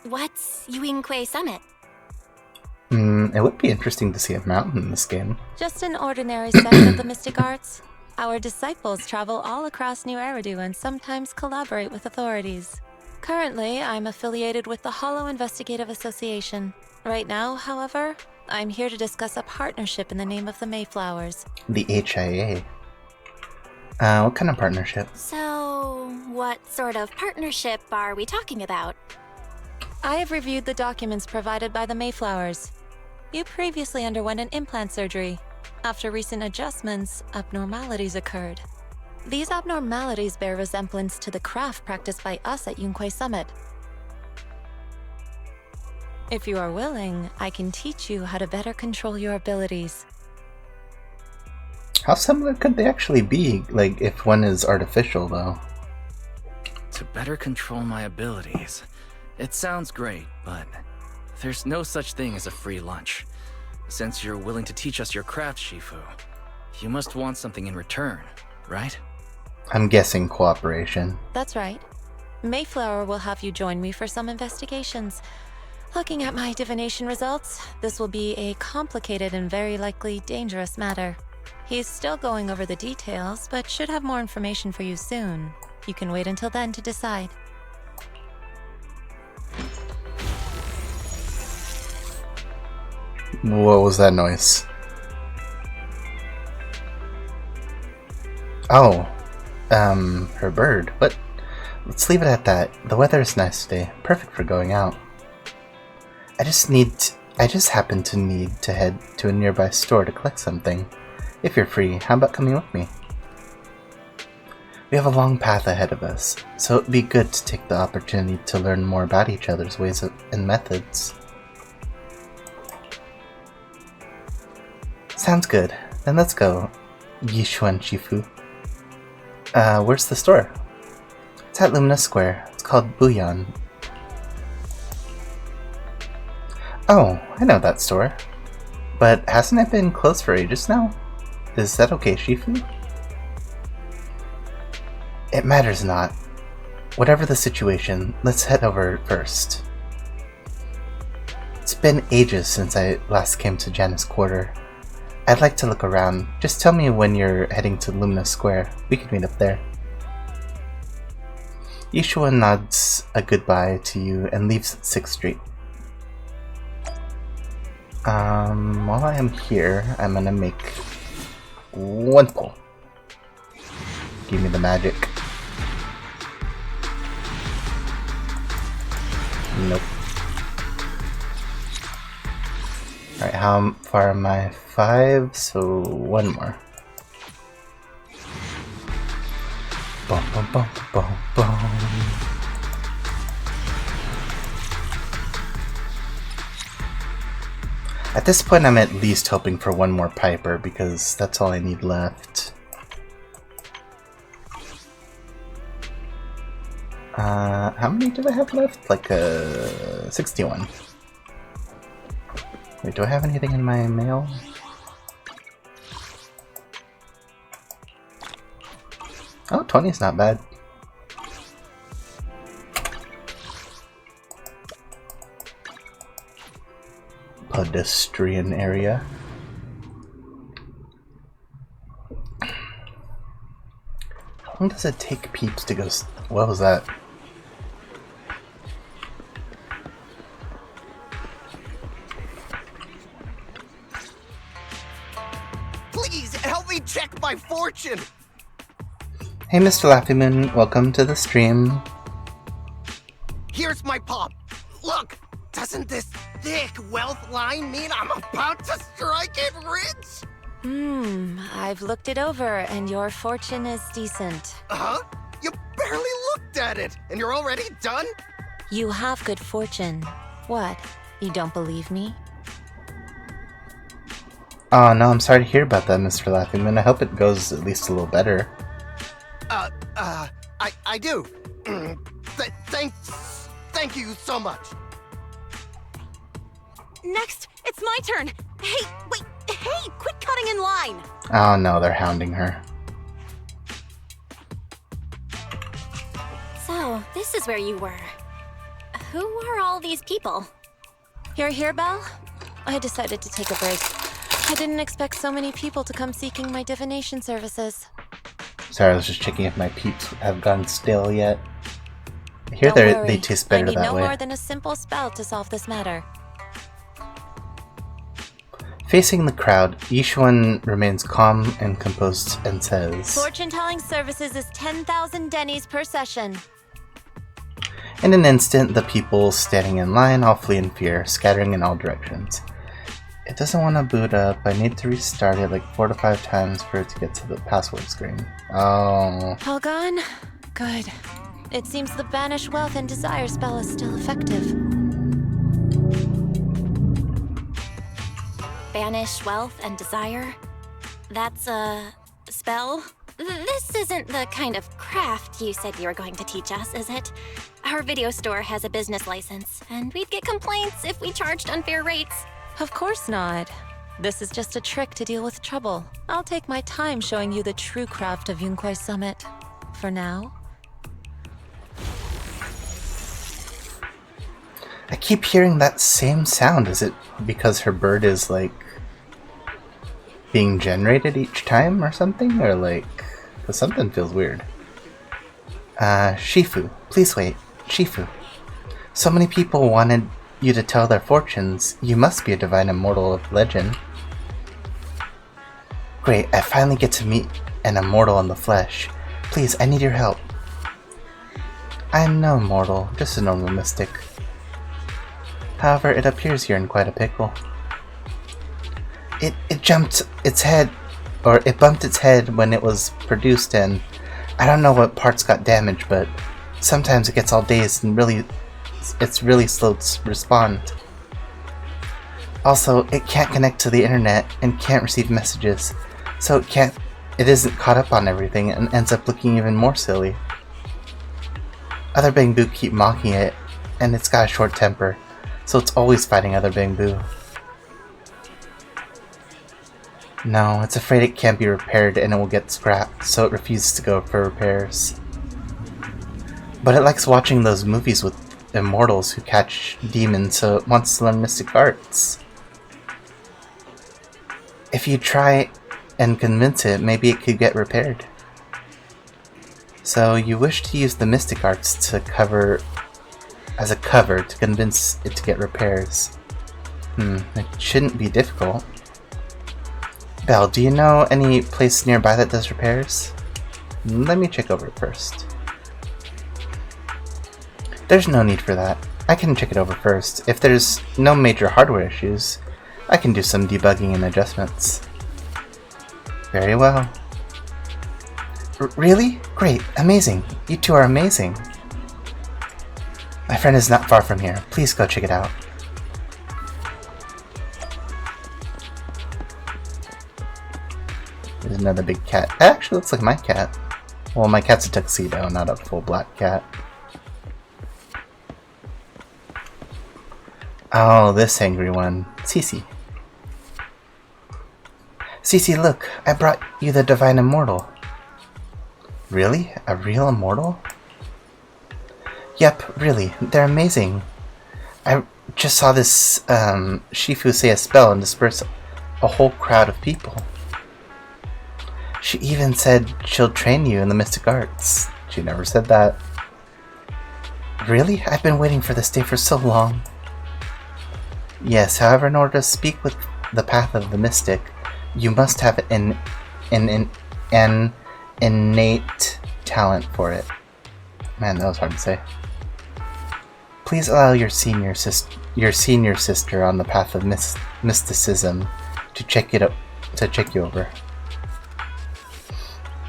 what's Yunquei Summit? It would be interesting to see a mountain in this game. Just an ordinary sect of the mystic arts. Our disciples travel all across New Eridu and sometimes collaborate with authorities. Currently, I'm affiliated with the Hollow Investigative Association. Right now, however, I'm here to discuss a partnership in the name of the Mayflowers. The HIA. What kind of partnership? So, what sort of partnership are we talking about? I have reviewed the documents provided by the Mayflowers. You previously underwent an implant surgery. After recent adjustments, abnormalities occurred. These abnormalities bear resemblance to the craft practiced by us at Yunquei Summit. If you are willing, I can teach you how to better control your abilities. How similar could they actually be, like, if one is artificial, though? To better control my abilities. It sounds great, but there's no such thing as a free lunch. Since you're willing to teach us your craft, Shifu, you must want something in return, right? I'm guessing cooperation. That's right. Mayflower will have you join me for some investigations. Looking at my divination results, this will be a complicated and very likely dangerous matter. He's still going over the details, but should have more information for you soon. You can wait until then to decide. What was that noise? Oh, her bird. But let's leave it at that. The weather is nice today, perfect for going out. I just happen to need to head to a nearby store to collect something. If you're free, how about coming with me? We have a long path ahead of us, so it'd be good to take the opportunity to learn more about each other's ways and methods. Sounds good. Then let's go, Yishuan Shifu. Where's the store? It's at Lumina Square. Let's called bouillon. Oh, I know that store. But hasn't it been closed for ages now? Is that okay, Shifu? It matters not. Whatever the situation, let's head over first. It's been ages since I last came to Janus Quarter. I'd like to look around. Just tell me when you're heading to Lumina Square. We can meet up there. Yeshua nods a goodbye to you and leaves 6th Street. While I am here, I'm gonna make one pull. Give me the magic. Nope. Alright, how far am I? 5, so one more. Boom, boom, boom, boom, boom. At this point, I'm at least hoping for one more Piper, because that's all I need left. How many do I have left? Like, 61. Wait, do I have anything in my mail? Oh, 20 is not bad. Pedestrian area. How long does it take peeps to go? What was that? Please help me check my fortune. Hey, Mr. Laffyman, welcome to the stream. Here's my pop. Look, doesn't this thick wealth line mean I'm about to strike it rich? I've looked it over, and your fortune is decent. Huh? You barely looked at it, and you're already done? You have good fortune. What? You don't believe me? Oh no, I'm sorry to hear about that, Mr. Laffyman. I hope it goes at least a little better. I do. Thank you so much. Next, it's my turn. Hey, wait, hey, quit cutting in line. Oh no, they're hounding her. So, this is where you were. Who are all these people? You're here, Belle? I decided to take a break. I didn't expect so many people to come seeking my divination services. Sorry, I was just checking if my peeps have gone stale yet. I hear Don't worry. they taste better I need that no way. more than a simple spell to solve this matter. Facing the crowd, Yishuan remains calm and composed and says, Fortune-telling services is 10,000 dennies per session. In an instant, the people standing in line all flee in fear, scattering in all directions. It doesn't want to boot up. I need to restart it like 4 to 5 times for it to get to the password screen. Oh. All gone? Good. It seems the Banish Wealth and Desire spell is still effective. Banish wealth and desire? That's a spell? This isn't the kind of craft you said you were going to teach us, is it? Our video store has a business license, and we'd get complaints if we charged unfair rates. Of course not. This is just a trick to deal with trouble. I'll take my time showing you the true craft of Yunkwai Summit. For now. I keep hearing that same sound. Is it because her bird is like being generated each time or something? Or like, 'cause something feels weird. Shifu, please wait. Shifu. So many people wanted you to tell their fortunes. You must be a divine immortal of legend. Great, I finally get to meet an immortal in the flesh. Please, I need your help. I'm no mortal, just a normal mystic. However, it appears you're in quite a pickle. It jumped its head, or it bumped its head when it was produced, and I don't know what parts got damaged, but sometimes it gets all dazed and it's really slow to respond. Also, it can't connect to the internet and can't receive messages, so it isn't caught up on everything and ends up looking even more silly. Other Bamboo keep mocking it, and it's got a short temper, so it's always fighting other Bamboo. No, it's afraid it can't be repaired and it will get scrapped, so it refuses to go for repairs. But it likes watching those movies with immortals who catch demons, so it wants to learn mystic arts. If you try and convince it, maybe it could get repaired. So you wish to use the mystic arts to as a cover to convince it to get repairs. It shouldn't be difficult. Belle, do you know any place nearby that does repairs? Let me check over it first. There's no need for that. I can check it over first. If there's no major hardware issues, I can do some debugging and adjustments. Very well. Really? Great. Amazing. You two are amazing. My friend is not far from here. Please go check it out. There's another big cat. It actually looks like my cat. Well, my cat's a tuxedo, not a full black cat. Oh, this angry one. Cece. Cece, look. I brought you the Divine Immortal. Really? A real immortal? Yep, really. They're amazing. I just saw this Shifu say a spell and disperse a whole crowd of people. She even said she'll train you in the mystic arts. She never said that. Really? I've been waiting for this day for so long. Yes, however, in order to speak with the path of the mystic, you must have an innate talent for it. Man, that was hard to say. Please allow your senior sister on the path of mysticism to check you over.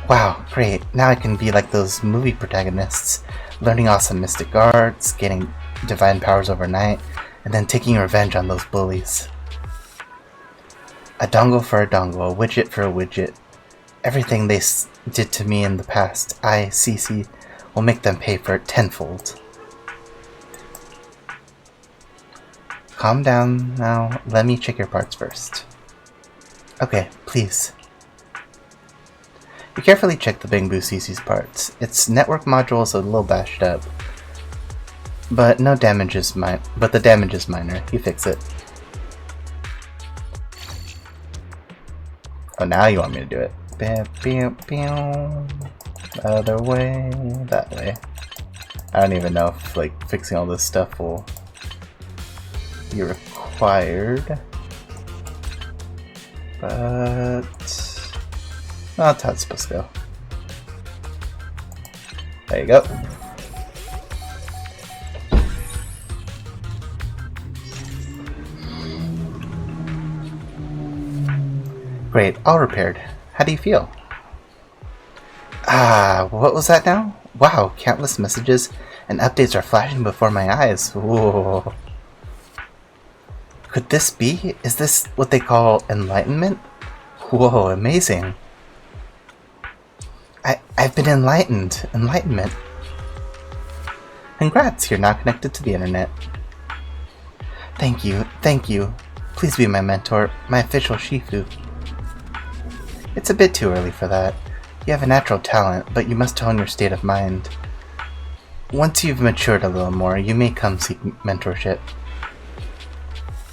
Wow, great. Now I can be like those movie protagonists, learning awesome mystic arts, gaining divine powers overnight, and then taking revenge on those bullies. A dongle for a dongle, a widget for a widget. Everything they did to me in the past, I, Cece, will make them pay for it tenfold. Calm down now. Let me check your parts first. Okay, please. You carefully check the Bamboo Cece's parts. Its network module is a little bashed up, but the damage is minor. You fix it. Oh, now you want me to do it. Other way, that way. I don't even know if fixing all this stuff will be required, but that's how it's supposed to go. There you go. Great, all repaired. How do you feel? What was that now? Wow, countless messages and updates are flashing before my eyes. Whoa. Could this be? Is this what they call enlightenment? Whoa, amazing. I've been enlightened. Enlightenment. Congrats, you're now connected to the internet. Thank you, thank you. Please be my mentor, my official Shifu. It's a bit too early for that. You have a natural talent, but you must hone your state of mind. Once you've matured a little more, you may come seek mentorship.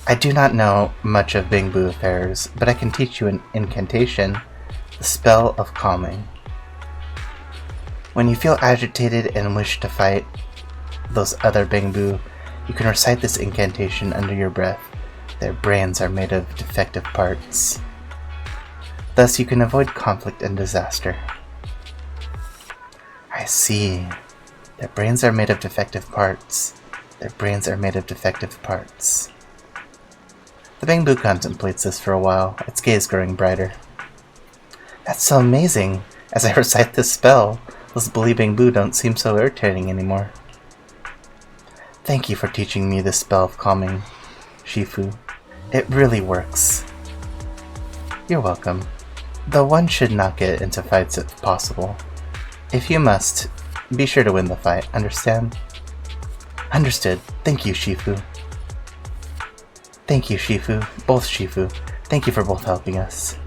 I do not know much of Bamboo affairs, but I can teach you an incantation, the spell of calming. When you feel agitated and wish to fight those other Bamboo, you can recite this incantation under your breath. Their brains are made of defective parts. Thus you can avoid conflict and disaster. I see. Their brains are made of defective parts. Their brains are made of defective parts. The Bamboo contemplates this for a while, its gaze growing brighter. That's so amazing! As I recite this spell, those bully Bamboo don't seem so irritating anymore. Thank you for teaching me this spell of calming, Shifu. It really works. You're welcome. Though one should not get into fights if possible. If you must, be sure to win the fight, understand? Understood. Thank you, Shifu. Thank you, Shifu. Both Shifu. Thank you for both helping us.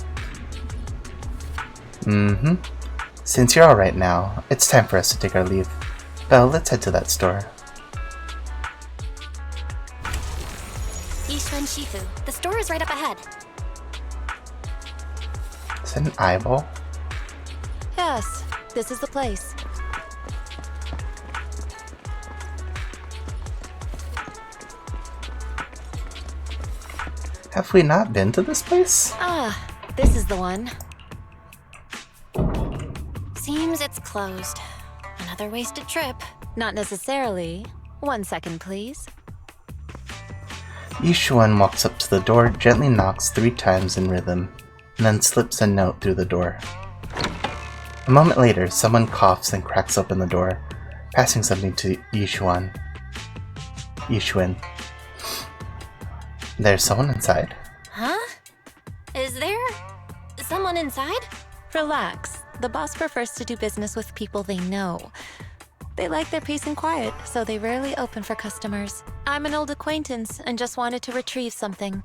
Since you're alright now, it's time for us to take our leave. Belle, let's head to that store. Yishuan Shifu, the store is right up ahead. Is that an eyeball? Yes, this is the place. Have we not been to this place? Ah, this is the one. Seems it's closed. Another wasted trip. Not necessarily. 1 second, please. Yishuan walks up to the door, gently knocks 3 times in rhythm, and then slips a note through the door. A moment later, someone coughs and cracks open the door, passing something to Yishuan. There's someone inside? Huh? Is there someone inside? Relax. The boss prefers to do business with people they know. They like their peace and quiet, so they rarely open for customers. I'm an old acquaintance and just wanted to retrieve something.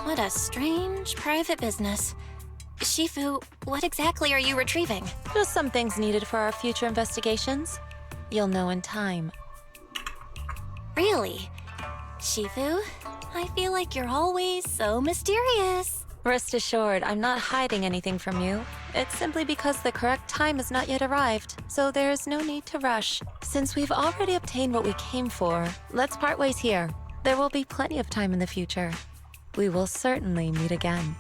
What a strange private business. Shifu, what exactly are you retrieving? Just some things needed for our future investigations. You'll know in time. Really? Shifu, I feel like you're always so mysterious. Rest assured, I'm not hiding anything from you. It's simply because the correct time has not yet arrived, so there is no need to rush. Since we've already obtained what we came for, let's part ways here. There will be plenty of time in the future. We will certainly meet again.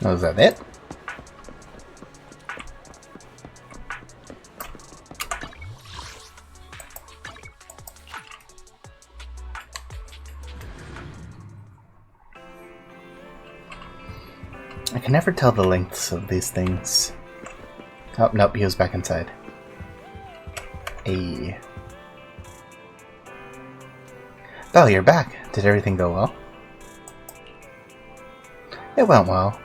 Oh, is that it? I can never tell the lengths of these things. Oh, nope, he was back inside. Hey. Belle, you're back. Did everything go well? It went well.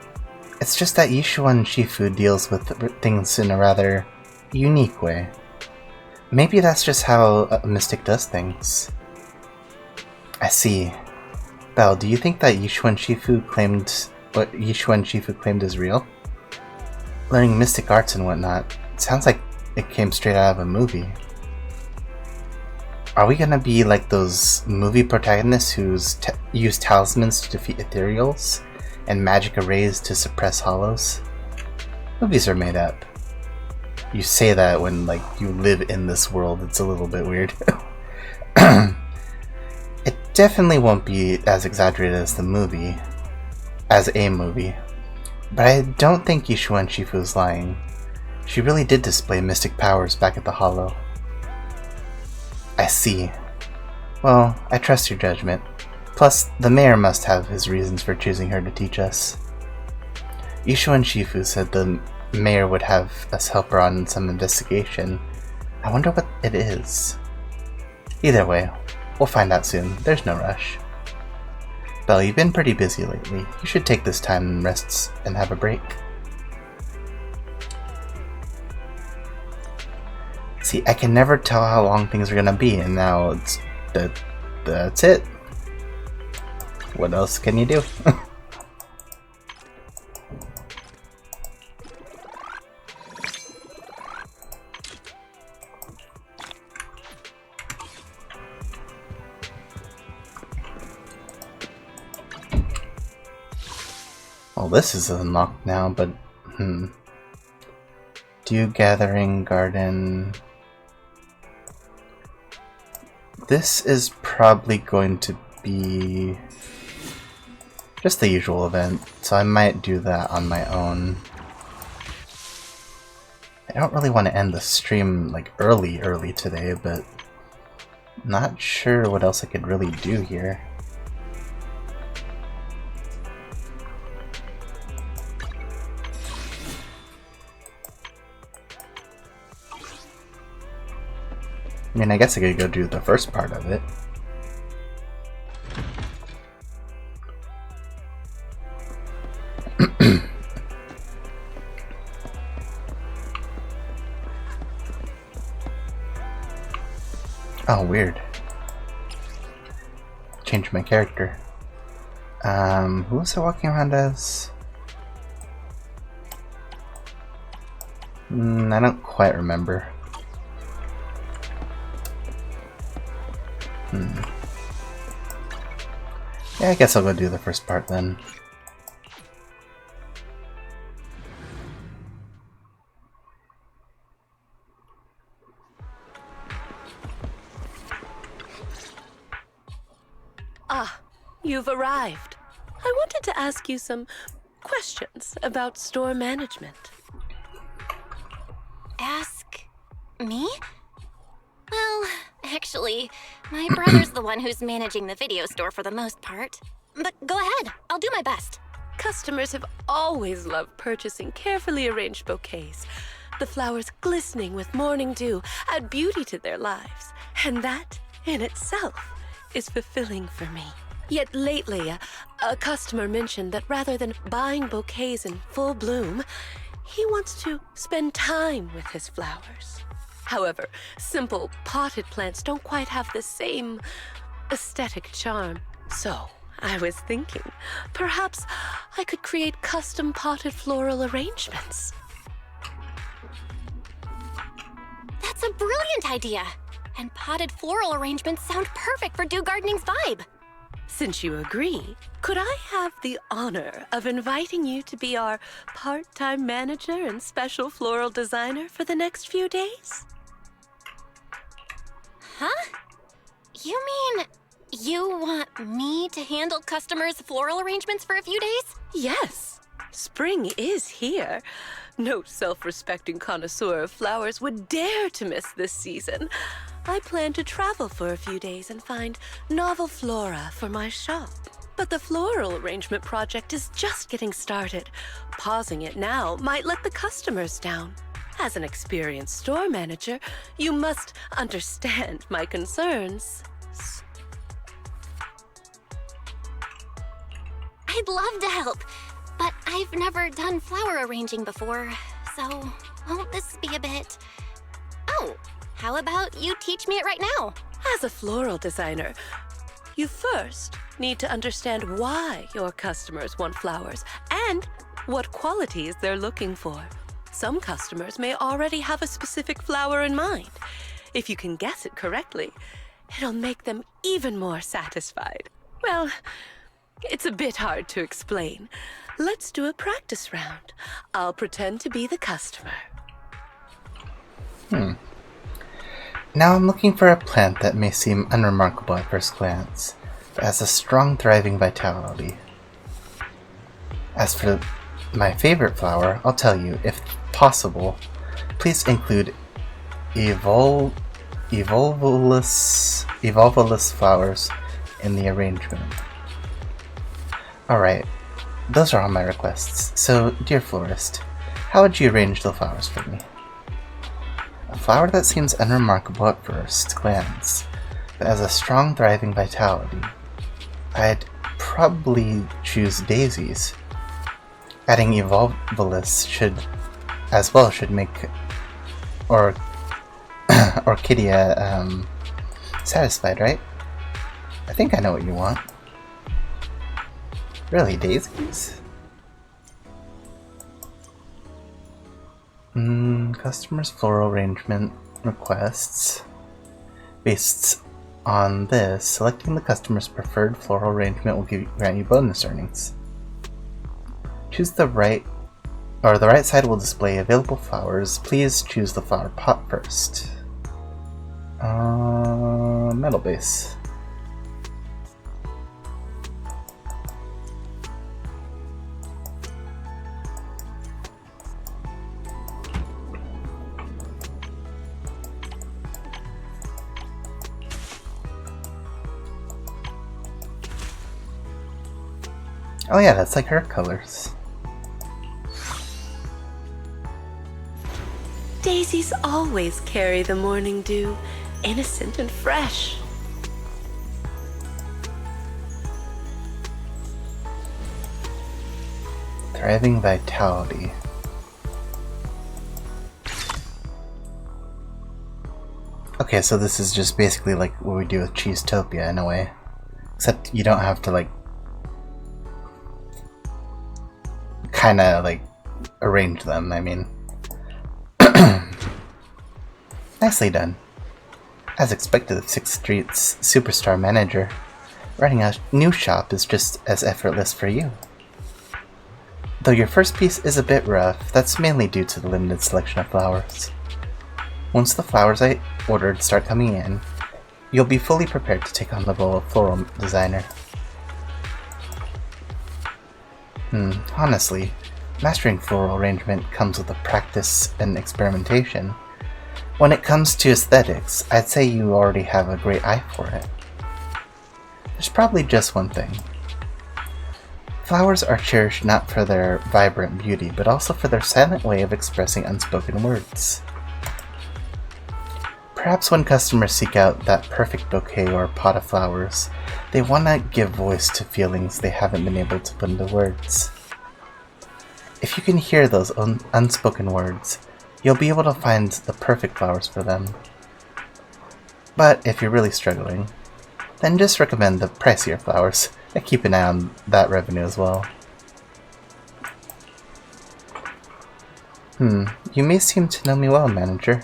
It's just that Yishuan Shifu deals with things in a rather unique way. Maybe that's just how a mystic does things. I see. Belle, do you think that Yishuan Shifu claimed what Yishuan Shifu claimed is real? Learning mystic arts and whatnot. It sounds like it came straight out of a movie. Are we gonna be like those movie protagonists who use talismans to defeat ethereals and magic arrays to suppress hollows? Movies are made up. You say that when like you live in this world, it's a little bit weird. It definitely won't be as exaggerated as a movie, but I don't think Yishuan Shifu is lying. She really did display mystic powers back at the Hollow. I see. Well, I trust your judgment. Plus, the mayor must have his reasons for choosing her to teach us. Yishuan Shifu said the mayor would have us help her on some investigation. I wonder what it is. Either way, we'll find out soon. There's no rush. Belle, you've been pretty busy lately. You should take this time and rest and have a break. See, I can never tell how long things are gonna be, and now that's it. What else can you do? Well, this is unlocked now, but Dew Gathering Garden. This is probably going to be just the usual event, so I might do that on my own. I don't really want to end the stream like early today, but not sure what else I could really do here. I mean, I guess I could go do the first part of it. Oh, weird. Changed my character. Who was I walking around as? I don't quite remember. Yeah, I guess I'll go do the first part then. Ah, you've arrived. I wanted to ask you some questions about store management. Ask me? Well, actually, my brother's the one who's managing the video store for the most part. But go ahead, I'll do my best. Customers have always loved purchasing carefully arranged bouquets. The flowers glistening with morning dew add beauty to their lives, and that, in itself, is fulfilling for me. Yet lately, a customer mentioned that rather than buying bouquets in full bloom, he wants to spend time with his flowers. However, simple potted plants don't quite have the same aesthetic charm. So, I was thinking, perhaps I could create custom potted floral arrangements. That's a brilliant idea! And potted floral arrangements sound perfect for Dew Gardening's vibe. Since you agree, could I have the honor of inviting you to be our part-time manager and special floral designer for the next few days? Huh? You mean you want me to handle customers' floral arrangements for a few days? Yes. Spring is here. No self-respecting connoisseur of flowers would dare to miss this season. I plan to travel for a few days and find novel flora for my shop. But the floral arrangement project is just getting started. Pausing it now might let the customers down. As an experienced store manager, you must understand my concerns. I'd love to help, but I've never done flower arranging before, so won't this be a bit... Oh, how about you teach me it right now? As a floral designer, you first need to understand why your customers want flowers and what qualities they're looking for. Some customers may already have a specific flower in mind. If you can guess it correctly, it'll make them even more satisfied. Well, it's a bit hard to explain. Let's do a practice round. I'll pretend to be the customer. Now I'm looking for a plant that may seem unremarkable at first glance, but has a strong, thriving vitality. As for my favorite flower, I'll tell you, if possible, please include evolvulus flowers in the arrangement. Alright, those are all my requests. So, dear florist, how would you arrange the flowers for me? A flower that seems unremarkable at first glance, but has a strong, thriving vitality. I'd probably choose daisies. Adding evolvulus should make Orchidea satisfied, right? I think I know what you want. Really, daisies? Customers' floral arrangement requests. Based on this, selecting the customer's preferred floral arrangement will grant you bonus earnings. Choose the right side will display available flowers. Please choose the flower pot first. Metal base. Oh yeah, that's like her colors. Daisies always carry the morning dew, innocent and fresh. Thriving vitality. Okay, so this is just basically like what we do with Cheesetopia in a way. Except you don't have to like kinda like arrange them, I mean. Nicely done. As expected of 6th Street's superstar manager, running a new shop is just as effortless for you. Though your first piece is a bit rough, that's mainly due to the limited selection of flowers. Once the flowers I ordered start coming in, you'll be fully prepared to take on the role of floral designer. Honestly, mastering floral arrangement comes with a practice and experimentation. When it comes to aesthetics, I'd say you already have a great eye for it. There's probably just one thing. Flowers are cherished not for their vibrant beauty, but also for their silent way of expressing unspoken words. Perhaps when customers seek out that perfect bouquet or pot of flowers, they want to give voice to feelings they haven't been able to put into words. If you can hear those unspoken words, you'll be able to find the perfect flowers for them. But if you're really struggling, then just recommend the pricier flowers and keep an eye on that revenue as well. You may seem to know me well, manager.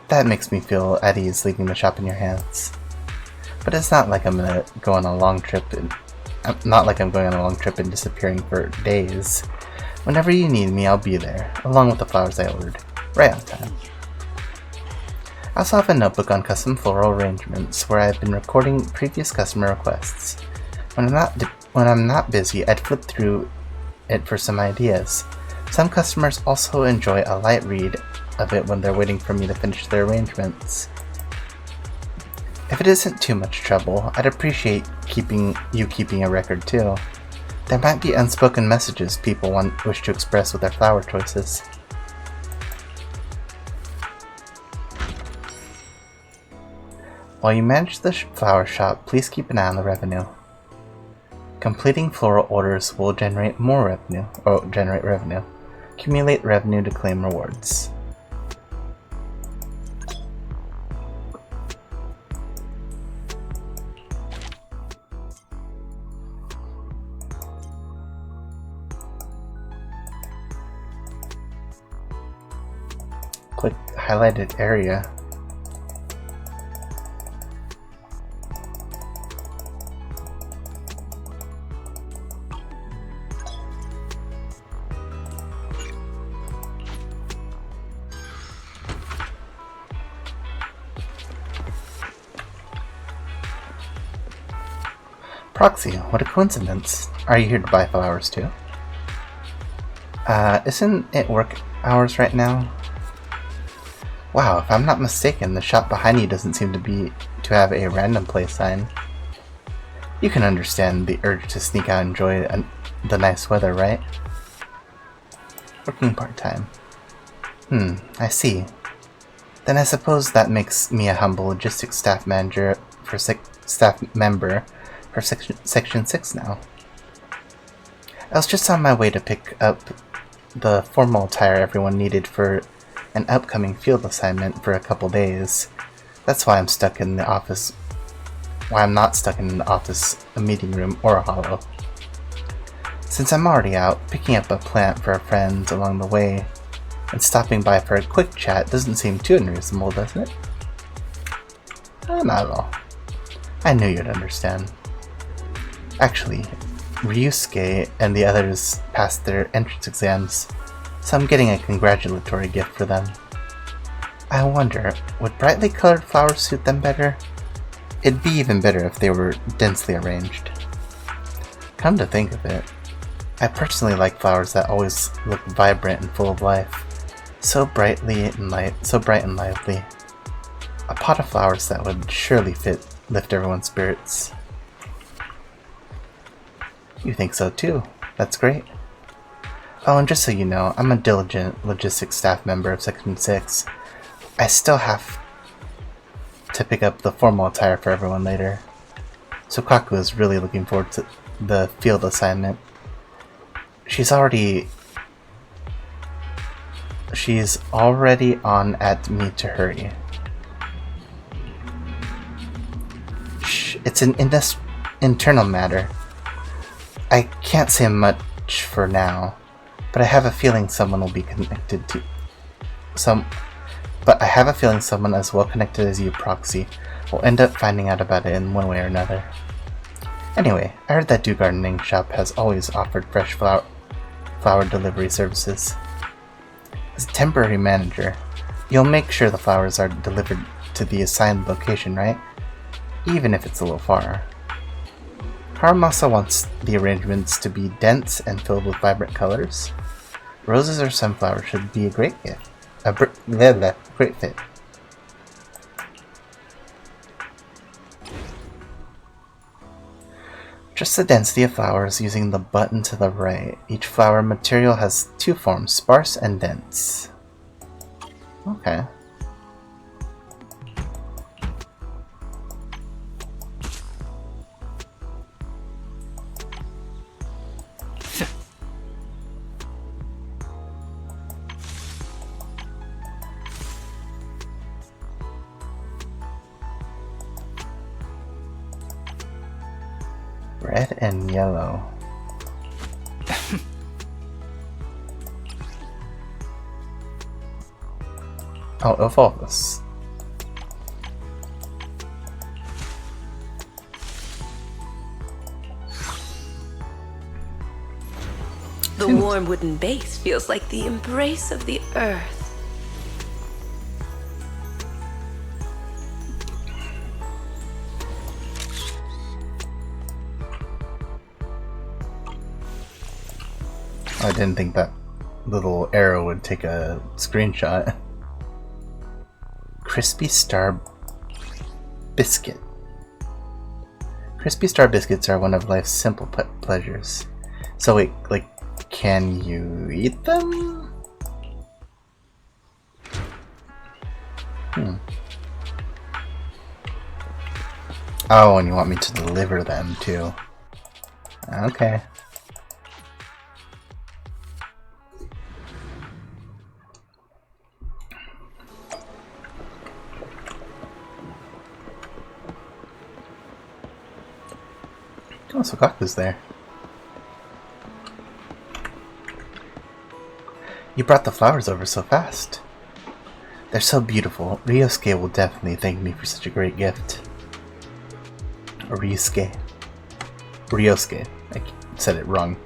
That makes me feel at ease leaving the shop in your hands. But it's not like I'm gonna go on a long trip and disappearing for days. Whenever you need me, I'll be there, along with the flowers I ordered, right on time. I also have a notebook on custom floral arrangements where I've been recording previous customer requests. When I'm not busy, I'd flip through it for some ideas. Some customers also enjoy a light read of it when they're waiting for me to finish their arrangements. If it isn't too much trouble, I'd appreciate keeping a record too. There might be unspoken messages people wish to express with their flower choices. While you manage the flower shop, please keep an eye on the revenue. Completing floral orders will generate revenue. Accumulate revenue to claim rewards. Click highlighted area. Proxy, what a coincidence. Are you here to buy flowers too? Isn't it work hours right now? Wow, if I'm not mistaken, the shop behind you doesn't seem to have a random place sign. You can understand the urge to sneak out and enjoy the nice weather, right? Working part-time. I see. Then I suppose that makes me a humble logistics staff member for Section 6 now. I was just on my way to pick up the formal attire everyone needed for an upcoming field assignment for a couple days. That's why I'm not stuck in the office, a meeting room, or a hollow. Since I'm already out, picking up a plant for a friend along the way and stopping by for a quick chat doesn't seem too unreasonable, does it? Not at all. I knew you'd understand. Actually, Ryusuke and the others passed their entrance exams, so I'm getting a congratulatory gift for them. I wonder, would brightly colored flowers suit them better? It'd be even better if they were densely arranged. Come to think of it, I personally like flowers that always look vibrant and full of life, so bright and lively. A pot of flowers that would surely lift everyone's spirits. You think so too. That's great. Oh, and just so you know, I'm a diligent logistics staff member of Section 6. I still have to pick up the formal attire for everyone later. So Kaku is really looking forward to the field assignment. She's already on at me to hurry. Shh, it's an internal matter. I can't say much for now, but I have a feeling someone will be connected to But I have a feeling someone as well connected as you, Proxy, will end up finding out about it in one way or another. Anyway, I heard that Dew Gardening Shop has always offered fresh flower delivery services. As a temporary manager, you'll make sure the flowers are delivered to the assigned location, right? Even if it's a little far. Haramasa wants the arrangements to be dense and filled with vibrant colors. Roses or sunflowers should be a great gift. Great fit. Just the density of flowers using the button to the right. Each flower material has two forms, sparse and dense. Okay. Red and yellow. Oh, Evolvus. The warm wooden base feels like the embrace of the earth. I didn't think that little arrow would take a screenshot. Crispy Star Biscuit. Crispy Star Biscuits are one of life's simple pleasures. So wait, like, can you eat them? Oh, and you want me to deliver them too. Okay. Oh, so Kaku's there. You brought the flowers over so fast. They're so beautiful. Ryosuke will definitely thank me for such a great gift. Or Ryosuke. I said it wrong.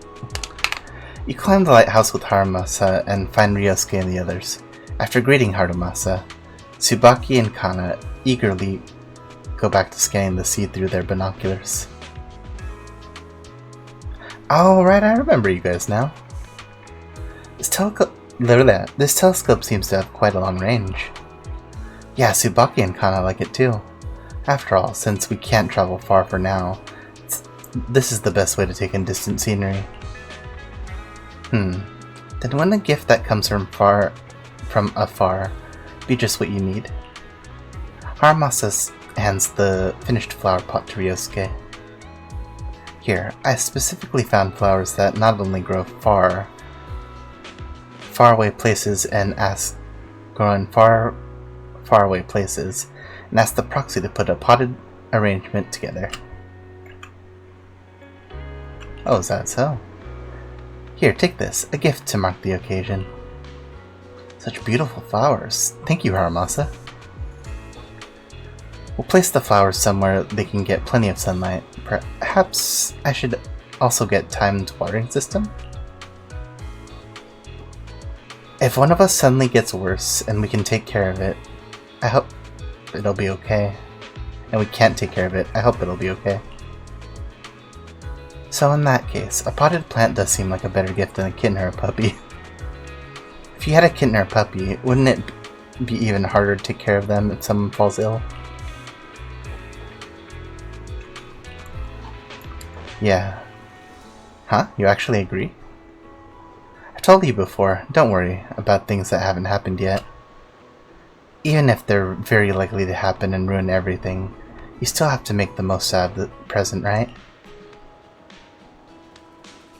You climb the lighthouse with Haramasa and find Ryosuke and the others. After greeting Haramasa, Tsubaki and Kana eagerly go back to scanning the sea through their binoculars. Oh, right, I remember you guys now. This telescope seems to have quite a long range. Yeah, Tsubaki and Kana like it too. After all, since we can't travel far for now, this is the best way to take in distant scenery. Then wouldn't a gift that comes from afar be just what you need? Haramasa hands the finished flower pot to Ryosuke. Here, I specifically found flowers that not only grow far away places and grow in far away places, and asked the proxy to put a potted arrangement together. Oh, is that so? Here, take this, a gift to mark the occasion. Such beautiful flowers. Thank you, Haramasa. We'll place the flowers somewhere they can get plenty of sunlight. Perhaps I should also get timed watering system? If one of us suddenly gets worse and we can take care of it, I hope it'll be okay. And we can't take care of it, I hope it'll be okay. So in that case, a potted plant does seem like a better gift than a kitten or a puppy. If you had a kitten or a puppy, wouldn't it be even harder to take care of them if someone falls ill? Yeah. Huh? You actually agree? I told you before, don't worry about things that haven't happened yet. Even if they're very likely to happen and ruin everything, you still have to make the most out of the present, right?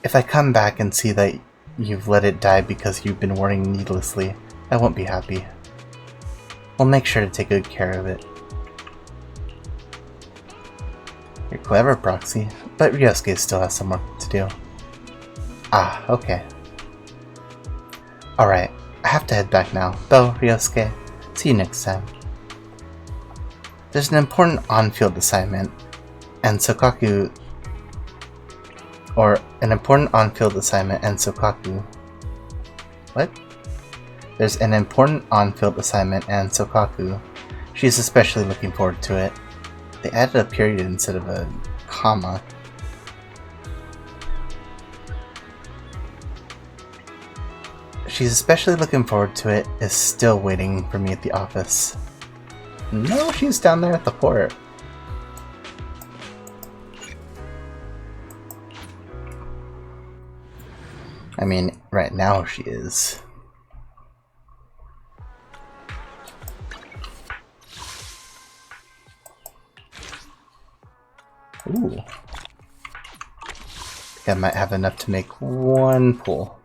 If I come back and see that you've let it die because you've been worrying needlessly, I won't be happy. We'll make sure to take good care of it. You're clever, Proxy, but Ryosuke still has some work to do. Ah, okay. Alright, I have to head back now. Though, Ryosuke, see you next time. There's an important on-field assignment, and Sokaku... What? There's an important on-field assignment, and Sokaku. She's especially looking forward to it. They added a period instead of a comma. She's especially looking forward to it, is still waiting for me at the office. No, she's down there at the port. I mean, right now she is. Ooh. I think I might have enough to make one pull.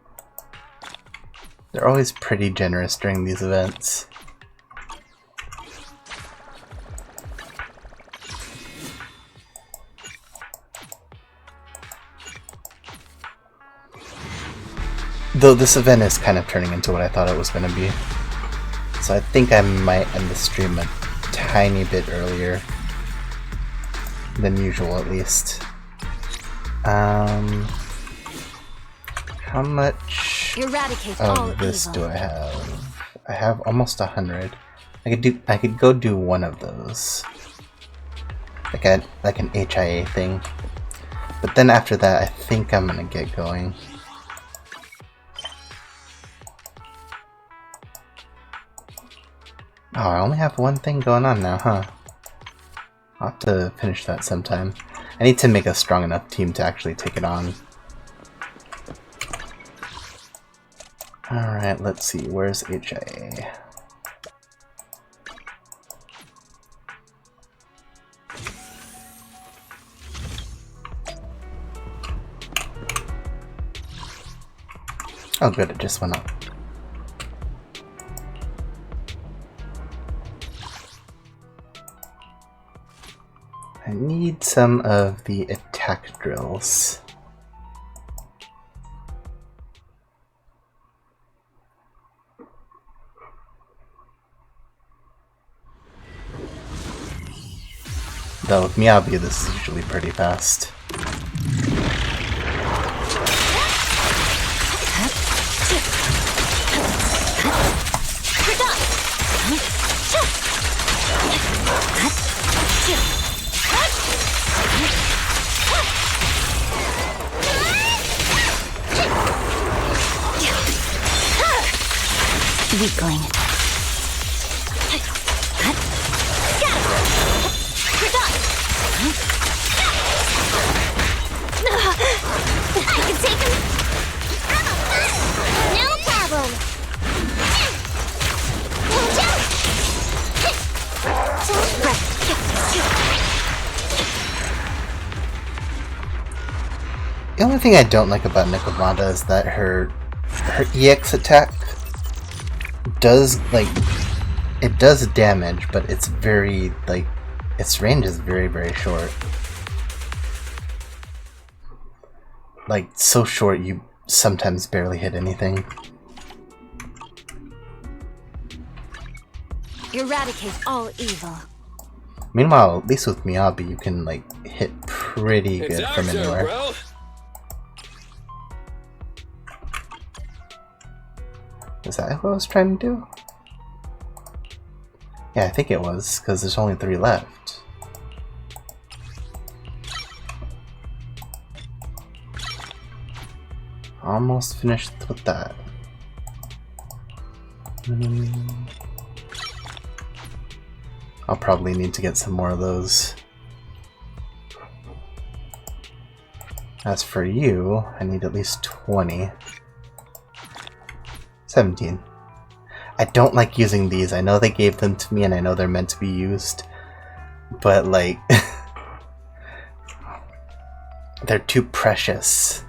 They're always pretty generous during these events. Though this event is kind of turning into what I thought it was going to be. So I think I might end the stream a tiny bit earlier than usual, at least. How much of this do I have? I have almost 100. I could go do one of those, like an HIA thing. But then after that, I think I'm gonna get going. Oh, I only have one thing going on now, huh? I'll have to finish that sometime. I need to make a strong enough team to actually take it on. Alright, let's see. Where's HIA? Oh good, it just went up. I need some of the attack drills. Though with Miyabi, this is usually pretty fast. Weakling. I can take him. No problem. The only thing I don't like about Nikomata is that her EX attack does, like, it does damage, but it's very, like, its range is very, very short. Like, so short you sometimes barely hit anything. Eradicate all evil. Meanwhile, at least with Miyabi, you can, like, hit pretty good from anywhere. Is that what I was trying to do? Yeah, I think it was, because there's only 3 left. Almost finished with that. I'll probably need to get some more of those. As for you, I need at least 20. 17. I don't like using these. I know they gave them to me and I know they're meant to be used, but like they're too precious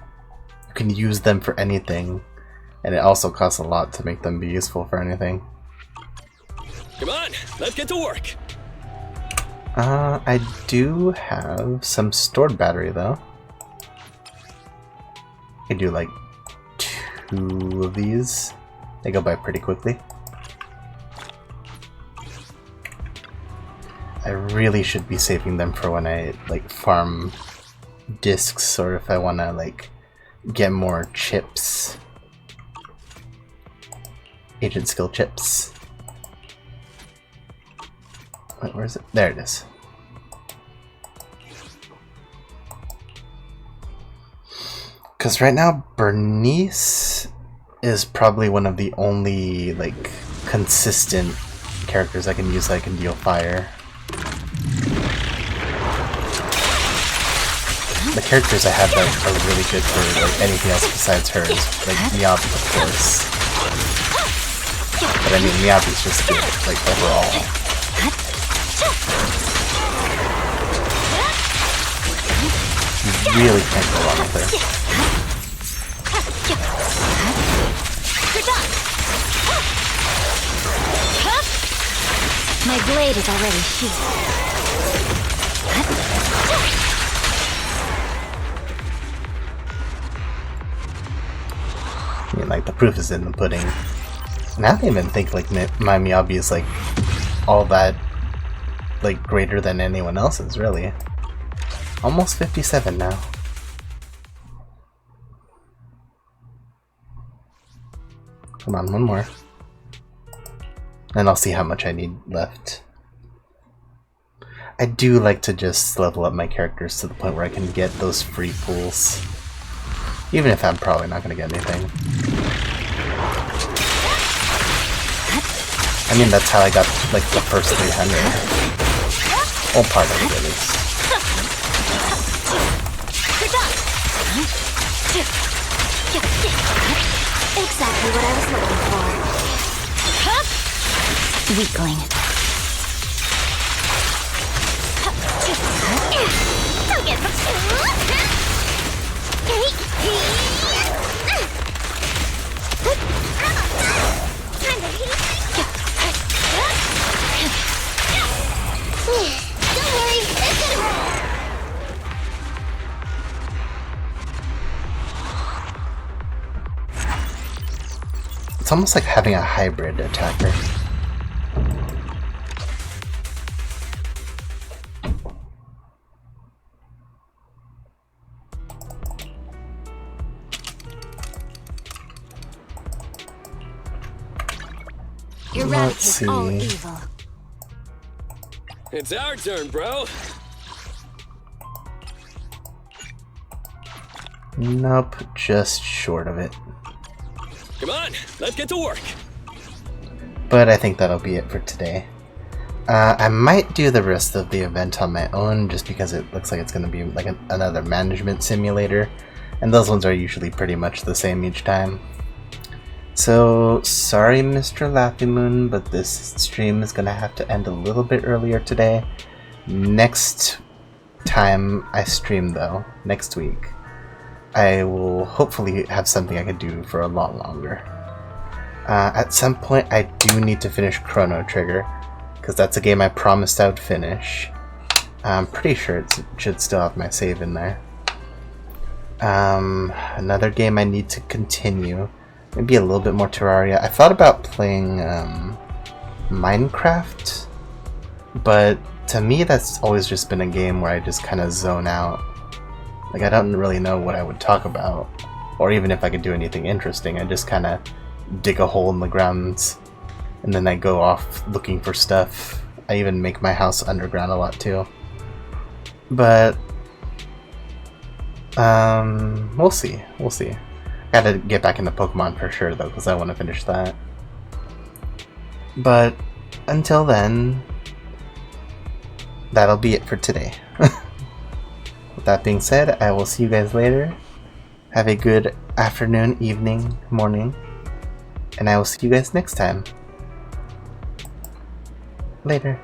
can use them for anything, and it also costs a lot to make them be useful for anything. Come on, let's get to work. I do have some stored battery though. I can do like 2 of these. They go by pretty quickly. I really should be saving them for when I like farm discs, or if I want to like get more chips. Agent skill chips. Wait, where is it? There it is. Because right now, Bernice is probably one of the only like consistent characters I can use that can deal fire. The characters I have that are really good for like anything else besides hers, like Miyabi, of course. But I mean, Miyabi's just good, like overall. You really can't go wrong with her. My blade is already sheathed. I mean, like, the proof is in the pudding. And I don't even think, like, my Miyabi is, like, all that, like, greater than anyone else's, really. Almost 57 now. Come on, one more. And I'll see how much I need left. I do like to just level up my characters to the point where I can get those free pools. Even if I'm probably not going to get anything. I mean, that's how I got, like, the first 300. Well, part of it, at least. Exactly what I was looking for. Weakling. Don't get Don't worry, it's almost like having a hybrid attacker. Let's see. all evil. It's our turn, bro. Nope, just short of it. Come on, let's get to work. But I think that'll be it for today. I might do the rest of the event on my own, just because it looks like it's going to be like another management simulator, and those ones are usually pretty much the same each time. So, sorry Mr. Laffymoon, but this stream is going to have to end a little bit earlier today. Next time I stream, though, next week, I will hopefully have something I can do for a lot longer. At some point, I do need to finish Chrono Trigger, because that's a game I promised I would finish. I'm pretty sure it should still have my save in there. Another game I need to continue. Maybe a little bit more Terraria. I thought about playing Minecraft, but to me that's always just been a game where I just kind of zone out. Like, I don't really know what I would talk about, or even if I could do anything interesting. I just kind of dig a hole in the ground, and then I go off looking for stuff. I even make my house underground a lot too. But we'll see. We'll see. Gotta get back into Pokemon for sure though, because I want to finish that. But until then, that'll be it for today. With that being said, I will see you guys later. Have a good afternoon, evening, morning, and I will see you guys next time. Later.